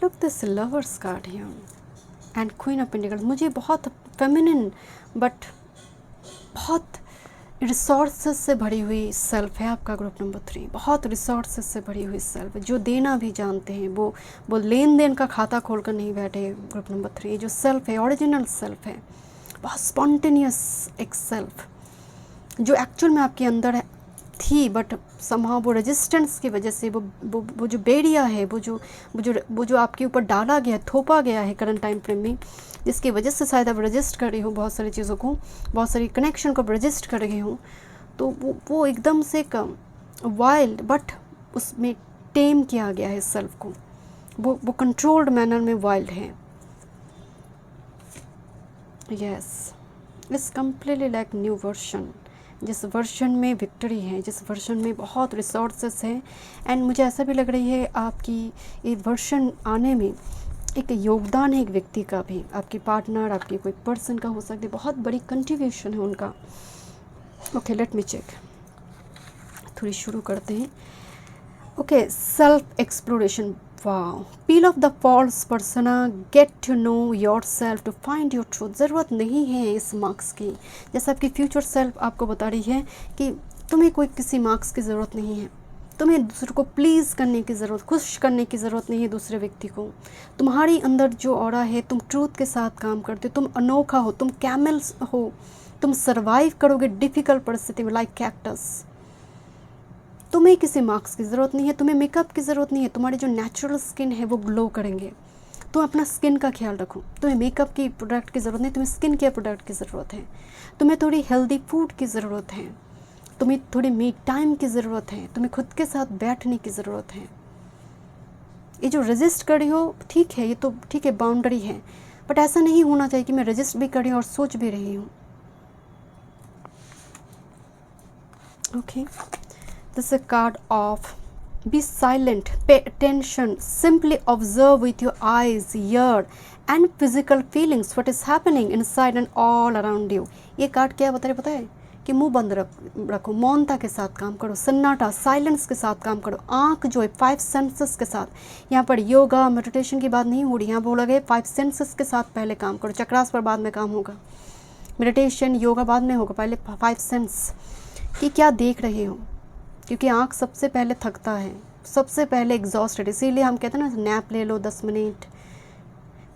Look this lovers card here and queen of pentacles. मुझे बहुत फेमिनिन बट बहुत रिसोर्सेस से भरी हुई सेल्फ है आपका ग्रुप नंबर 3। बहुत रिसोर्सेस से भरी हुई सेल्फ, जो देना भी जानते हैं, वो लेन देन का खाता खोल कर नहीं बैठे। ग्रुप नंबर 3 जो सेल्फ है, ओरिजिनल सेल्फ है, बहुत स्पॉन्टेनियस एक सेल्फ जो एक्चुअल में आपके अंदर थी, बट समहाउ वो रेजिस्टेंस की वजह से वो जो बेरिया है, वो जो आपके ऊपर डाला गया, थोपा गया है करंट टाइम फ्रेम में, जिसकी वजह से शायद आप रजिस्ट कर रही हो बहुत सारी चीज़ों को, बहुत सारी कनेक्शन को रजिस्ट कर रही हो, तो वो एकदम से वाइल्ड बट उसमें टेम किया गया है सेल्फ को, वो कंट्रोल्ड मैनर में वाइल्ड है। Yes, it's completely like new version, जिस वर्जन में विक्ट्री है, जिस वर्जन में बहुत रिसोर्सेस हैं। एंड मुझे ऐसा भी लग रही है आपकी ये वर्जन आने में एक योगदान है एक व्यक्ति का भी, आपके पार्टनर, आपके कोई पर्सन का हो सकता है, बहुत बड़ी कंट्रीब्यूशन है उनका। ओके, लेट मी चेक, थोड़ी शुरू करते हैं। Okay, self exploration. Wow, peel off the false persona, get to know your self to find your truth. ज़रूरत नहीं है इस मार्क्स की, जैसे आपकी फ्यूचर सेल्फ आपको बता रही है कि तुम्हें कोई किसी मार्क्स की ज़रूरत नहीं है, तुम्हें दूसरे को प्लीज़ करने की ज़रूरत, खुश करने की ज़रूरत नहीं है दूसरे व्यक्ति को। तुम्हारी अंदर जो ऑरा है, तुम ट्रूथ के साथ काम करते हो, तुम अनोखा हो, तुम कैमल्स हो, तुम सर्वाइव करोगे डिफ़िकल्ट परिस्थिति में लाइक कैक्टस। तुम्हें किसी मार्क्स की ज़रूरत नहीं है, तुम्हें मेकअप की ज़रूरत नहीं है, तुम्हारे जो नेचुरल स्किन है वो ग्लो करेंगे। तुम अपना स्किन का ख्याल रखो, तुम्हें मेकअप की प्रोडक्ट की ज़रूरत नहीं, तुम्हें स्किन केयर प्रोडक्ट की ज़रूरत है, तुम्हें थोड़ी हेल्दी फूड की ज़रूरत है, तुम्हें थोड़ी मी टाइम की ज़रूरत है, तुम्हें खुद के साथ बैठने की ज़रूरत है। ये जो रजिस्ट कर रही हो, ठीक है, ये तो ठीक है, बाउंड्री है, बट ऐसा नहीं होना चाहिए कि मैं रजिस्ट भी कर रही हूँ और सोच भी रही हूँ। Okay, this is a card of be silent, pay attention, simply observe with your eyes, ear and physical feelings what is happening inside and all around you। ये कार्ड क्या बता रहे पता है कि मुंह बंद रखो, मौनता के साथ काम करो, सन्नाटा, साइलेंस के साथ काम करो, आंख जो है 5 सेंसेस के साथ। यहाँ पर योगा मेडिटेशन की बात नहीं हो रही, यहाँ बोला गया 5 सेंसेस के साथ पहले काम करो, चक्रास पर बाद में काम होगा, मेडिटेशन योगा बाद में होगा, पहले 5 सेंस कि क्या देख रहे हो, क्योंकि आँख सबसे पहले थकता है, सबसे पहले एग्जॉस्टेड, इसीलिए हम कहते हैं ना नैप ले लो 10 मिनट।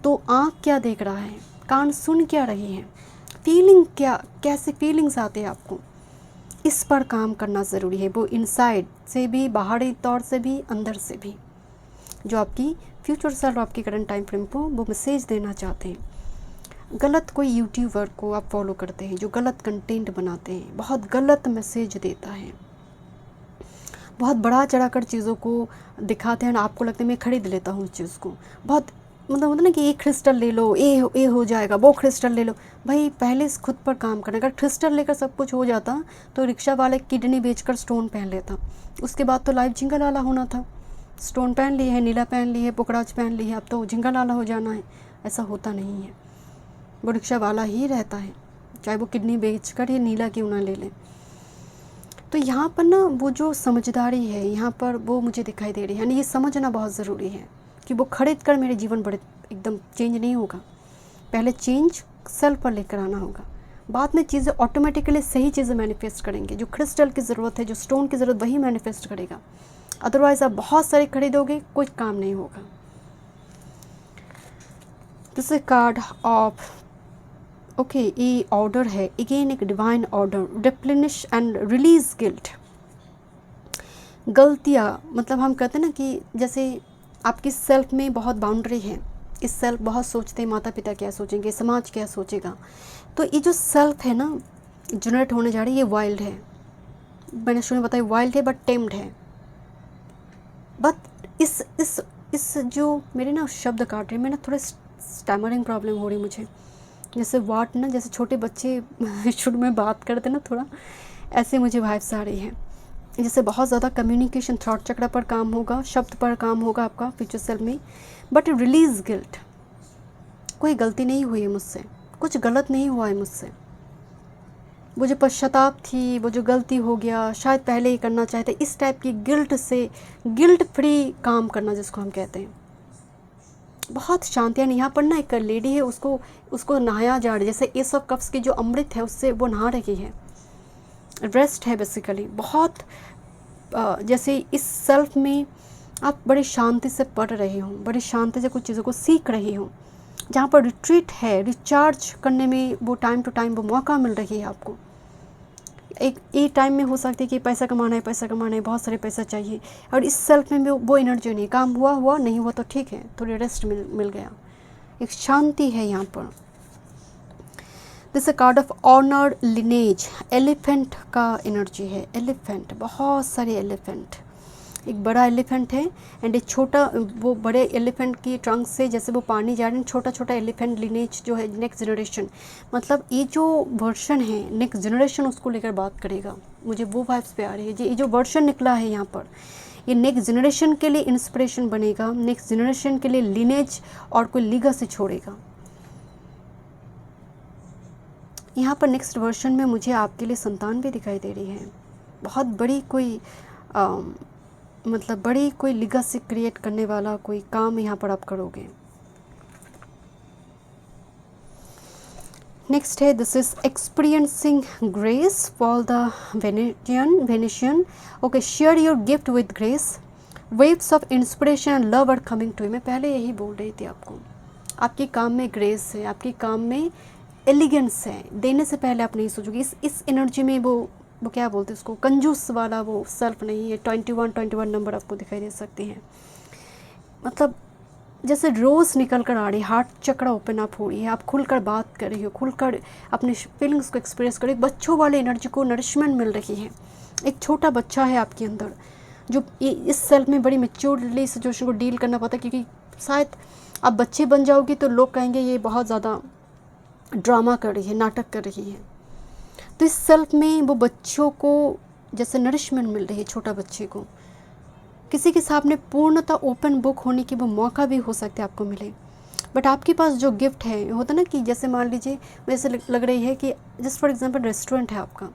तो आँख क्या देख रहा है, कान सुन क्या रही है, फीलिंग क्या, कैसे फीलिंग्स आते हैं आपको, इस पर काम करना ज़रूरी है। वो इनसाइड से भी, बाहरी तौर से भी, अंदर से भी, जो आपकी फ्यूचर सेल्फ आपकी करंट टाइम फ्रेम को वो मैसेज देना चाहते हैं। गलत कोई यूट्यूबर को आप फॉलो करते हैं जो गलत कंटेंट बनाते हैं, बहुत गलत मैसेज देता है, बहुत बड़ा चढ़ाकर चीज़ों को दिखाते हैं, आपको लगता है मैं खरीद लेता हूँ उस चीज़ को, बहुत मतलब होता है ना कि ये क्रिस्टल ले लो, ये हो जाएगा, वो क्रिस्टल ले लो। भाई पहले इस खुद पर काम करना, अगर क्रिस्टल लेकर सब कुछ हो जाता तो रिक्शा वाले किडनी बेचकर स्टोन पहन लेता, उसके बाद तो लाइफ झिंगा लाला होना था। स्टोन पहन लिए है, नीला पहन लिए है, पुकराज पहन ली है, अब तो झिंगा लाला हो जाना है। ऐसा होता नहीं है, वो रिक्शा वाला ही रहता है, चाहे वो किडनी बेच कर ये नीला क्यों ना ले लें। तो यहाँ पर ना वो जो समझदारी है यहाँ पर वो मुझे दिखाई दे रही है, यानी ये समझना बहुत ज़रूरी है कि वो खरीद कर मेरे जीवन बड़े एकदम चेंज नहीं होगा। पहले चेंज सेल्फ पर लेकर आना होगा, बाद में चीज़ें ऑटोमेटिकली सही चीज़ें मैनिफेस्ट करेंगे। जो क्रिस्टल की ज़रूरत है, जो स्टोन की ज़रूरत, वही मैनिफेस्ट करेगा। अदरवाइज़ आप बहुत सारे खरीदोगे, कोई काम नहीं होगा। This is called of okay, ये ऑर्डर है, अगेन एक divine order, replenish and release guilt. गलतियाँ मतलब हम कहते हैं ना कि जैसे आपकी सेल्फ में बहुत बाउंड्री है, इस सेल्फ बहुत सोचते हैं माता पिता क्या सोचेंगे, समाज क्या सोचेगा। तो ये जो सेल्फ है ना जनरेट होने जा रही है, ये वाइल्ड है। मैंने शुरू में बताया वाइल्ड है बट टेम्ड है। बट इस जो मेरे ना शब्द काट रहे हैं, मैं ना थोड़ा स्टैमरिंग प्रॉब्लम हो रही मुझे, जैसे वाट ना, जैसे छोटे बच्चे शुरू में बात करते ना, थोड़ा ऐसे मुझे वाइब्स आ रही है। जैसे बहुत ज़्यादा कम्युनिकेशन थॉट चक्र पर काम होगा, शब्द पर काम होगा आपका फ्यूचर सेल्फ में। बट रिलीज गिल्ट, कोई गलती नहीं हुई है मुझसे, कुछ गलत नहीं हुआ है मुझसे, वो जो पश्चाताप थी, वो जो गलती हो गया, शायद पहले ही करना चाहते, इस टाइप की गिल्ट से, गिल्ट फ्री काम करना जिसको हम कहते हैं। बहुत शांति। यानी यहाँ पर ना एक लेडी है, उसको नहाया जा रहा है, जैसे एस ऑफ कप्स की जो अमृत है उससे वो नहा रही है, रेस्ट है बेसिकली। बहुत जैसे इस सेल्फ में आप बड़ी शांति से पढ़ रहे हो, बड़ी शांति से कुछ चीज़ों को सीख रहे हो, जहाँ पर रिट्रीट है, रिचार्ज करने में वो टाइम टू टाइम वो मौका मिल रही है आपको। एक टाइम में हो सकती है कि पैसा कमाना है, बहुत सारे पैसा चाहिए, और इस सेल्फ में वो एनर्जी नहीं, काम हुआ नहीं हुआ तो ठीक है, थोड़ी रेस्ट मिल गया, एक शांति है यहाँ पर। This a card of honoured lineage, elephant का एनर्जी है, एलिफेंट, बहुत सारे एलिफेंट, एक बड़ा एलिफेंट है एंड एक छोटा, वो बड़े एलिफेंट की ट्रंक से जैसे वो पानी जा रहे हैं, छोटा छोटा एलिफेंट लिनेज जो है, नेक्स्ट जनरेशन, मतलब ये जो वर्शन है नेक्स्ट जनरेशन उसको लेकर बात करेगा, मुझे वो वाइब्स पे आ रही है। ये जो वर्शन निकला है यहाँ पर, ये नेक्स्ट जनरेशन के लिए इंस्पिरेशन बनेगा, नेक्स्ट जनरेशन के लिए लिनेज और कोई लीगेसी छोड़ेगा। यहाँ पर नेक्स्ट वर्शन में मुझे आपके लिए संतान भी दिखाई दे रही है, बहुत बड़ी कोई मतलब बड़ी कोई लीगेसी क्रिएट करने वाला कोई काम यहाँ पर आप करोगे। नेक्स्ट है this is experiencing grace for the Venetian. Okay, share your gift with grace, waves of inspiration and love are coming to you. मैं पहले यही बोल रही थी आपको, आपके काम में ग्रेस है, आपके काम में एलिगेंस है, देने से पहले आप नहीं सोचोगे। इस एनर्जी में वो क्या बोलते हैं उसको, कंजूस वाला वो सेल्फ नहीं है। 21 नंबर आपको दिखाई दे सकते हैं, मतलब जैसे रोज़ निकल कर आ रही है, हार्ट चक्र ओपन अप हो रही है, आप खुलकर बात कर रही हो, खुलकर अपने फीलिंग्स को एक्सप्रेस कर रही हो। बच्चों वाले एनर्जी को नरिशमेंट मिल रही है। एक छोटा बच्चा है आपके अंदर जो इस सेल्फ में बड़ी मेच्योरली सिचुएशन को डील करना पड़ता है, क्योंकि शायद आप बच्चे बन जाओगी तो लोग कहेंगे ये बहुत ज़्यादा ड्रामा कर रही है, नाटक कर रही है। तो इस सेल्फ में वो बच्चों को जैसे नरिशमेंट मिल रही है, छोटा बच्चे को किसी के सामने पूर्णतः ओपन बुक होने की वो मौका भी हो सकता है आपको मिले। बट आपके पास जो गिफ्ट है, होता ना कि जैसे मान लीजिए वैसे लग रही है कि जस्ट फॉर एग्जांपल रेस्टोरेंट है आपका,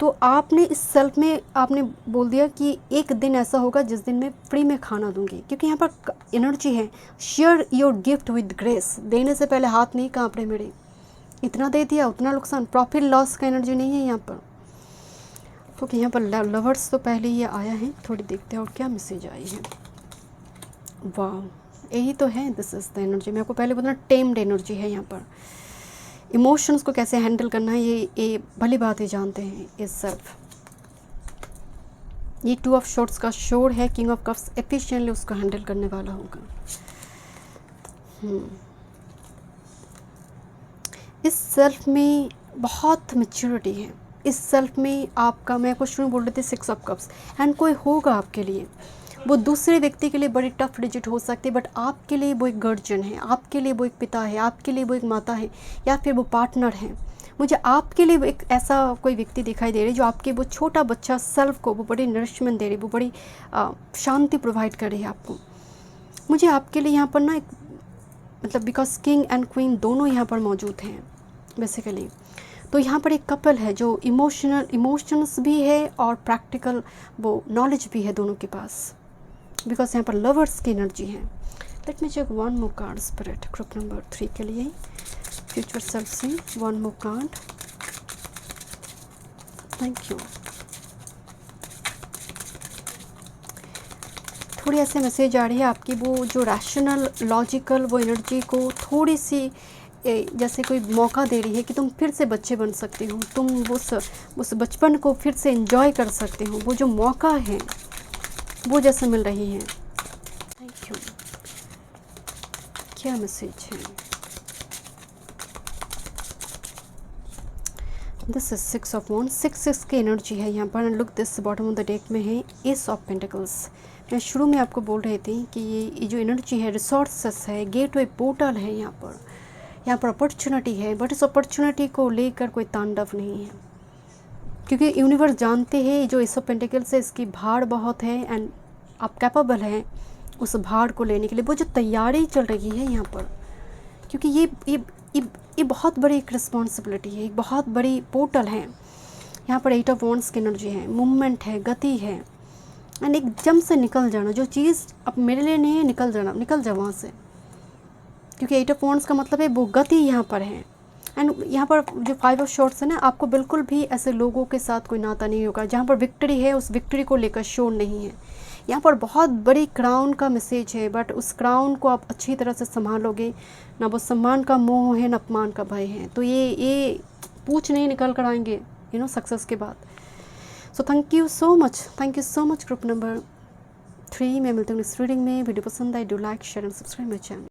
तो आपने इस सेल्फ में आपने बोल दिया कि एक दिन ऐसा होगा जिस दिन मैं फ्री में खाना दूंगी, क्योंकि यहाँ पर एनर्जी है share your gift with grace. देने से पहले हाथ नहीं कांप रहे मेरे, इतना दे दिया उतना नुकसान, प्रॉफिट लॉस का एनर्जी नहीं है यहाँ पर। तो यहाँ पर लवर्स तो पहले ये आया है, थोड़ी देखते हैं और क्या मैसेज आई है। वाह, यही तो है, दिस इज द एनर्जी। मैं आपको पहले बोला टेम्ड एनर्जी है यहाँ पर। इमोशंस को कैसे हैंडल करना है ये भली बात ही जानते हैं इस सेल्फ। ये 2 ऑफ शॉर्ट्स का शोर है, किंग ऑफ कप्स एफिशिएंटली उसको हैंडल करने वाला होगा। इस सेल्फ में बहुत मैच्योरिटी है। इस सेल्फ में आपका, मैं आपको शुरू बोल रही थी 6 ऑफ कप्स, एंड कोई होगा आपके लिए, वो दूसरे व्यक्ति के लिए बड़ी टफ डिजिट हो सकती है, बट आपके लिए वो एक गार्जियन है, आपके लिए वो एक पिता है, आपके लिए वो एक माता है, या फिर वो पार्टनर है। मुझे आपके लिए एक ऐसा कोई व्यक्ति दिखाई दे रही है जो आपके वो छोटा बच्चा सेल्फ को वो बड़ी नरिशमेंट दे रही है, वो बड़ी शांति प्रोवाइड कर रही है आपको। मुझे आपके लिए यहाँ पर ना एक मतलब बिकॉज किंग एंड क्वीन दोनों यहाँ पर मौजूद हैं बेसिकली, तो यहाँ पर एक कपल है जो इमोशंस भी है और प्रैक्टिकल वो नॉलेज भी है दोनों के पास, बिकॉज यहाँ पर लवर्स की एनर्जी है। लेट मी चेक 1 मोर कार्ड स्पिरिट ग्रुप नंबर 3 के लिए, फ्यूचर सेल्फ से 1 मोर कार्ड। Thank you. थोड़ी ऐसे मैसेज आ रही है आपकी, वो जो रैशनल लॉजिकल वो एनर्जी को थोड़ी सी जैसे कोई मौका दे रही है कि तुम फिर से बच्चे बन सकते हो, तुम उस बचपन को फिर से एंजॉय कर सकते हो, वो जो मौका है वो जैसे मिल रही है। Thank you. क्या मैसेज है? दिस इज 6 ऑफ wands, 6 की एनर्जी है यहाँ पर। Look this bottom of the deck में है एस ऑफ पेंटिकल्स। मैं शुरू में आपको बोल रही थी कि ये जो एनर्जी है रिसोर्सेस है, गेटवे पोर्टल है यहाँ पर अपॉर्चुनिटी है, बट इस अपॉर्चुनिटी को लेकर कोई तांडव नहीं है, क्योंकि यूनिवर्स जानते हैं जो एस ऑफ पेंटिकल्स है इसकी भार बहुत है एंड आप कैपेबल हैं उस भार को लेने के लिए। वो जो तैयारी चल रही है यहाँ पर, क्योंकि ये बहुत बड़ी एक रिस्पॉन्सिबिलिटी है, एक बहुत बड़ी पोर्टल है। यहाँ पर 8 ऑफ wands की एनर्जी है, मूवमेंट है, गति है एंड एकदम से निकल जाना, जो चीज़ अब मेरे लिए नहीं है निकल जाना, निकल जाओ वहाँ से। क्योंकि 8 ऑफ वॉन्ड्स का मतलब है वो गति यहाँ पर है। एंड यहाँ पर जो 5 ऑफ शॉर्ट्स है ना, आपको बिल्कुल भी ऐसे लोगों के साथ कोई नाता नहीं होगा। जहाँ पर विक्ट्री है उस विक्ट्री को लेकर शोर नहीं है। यहाँ पर बहुत बड़ी क्राउन का मैसेज है, बट उस क्राउन को आप अच्छी तरह से संभालोगे ना। वो सम्मान का मोह है, ना अपमान का भय है। तो ये पूछ नहीं निकल कर आएंगे सक्सेस के बाद। So thank you so much group number 3। मैं मिलती हूँ इस रीडिंग में। वीडियो पसंद आए do like share and subscribe my channel.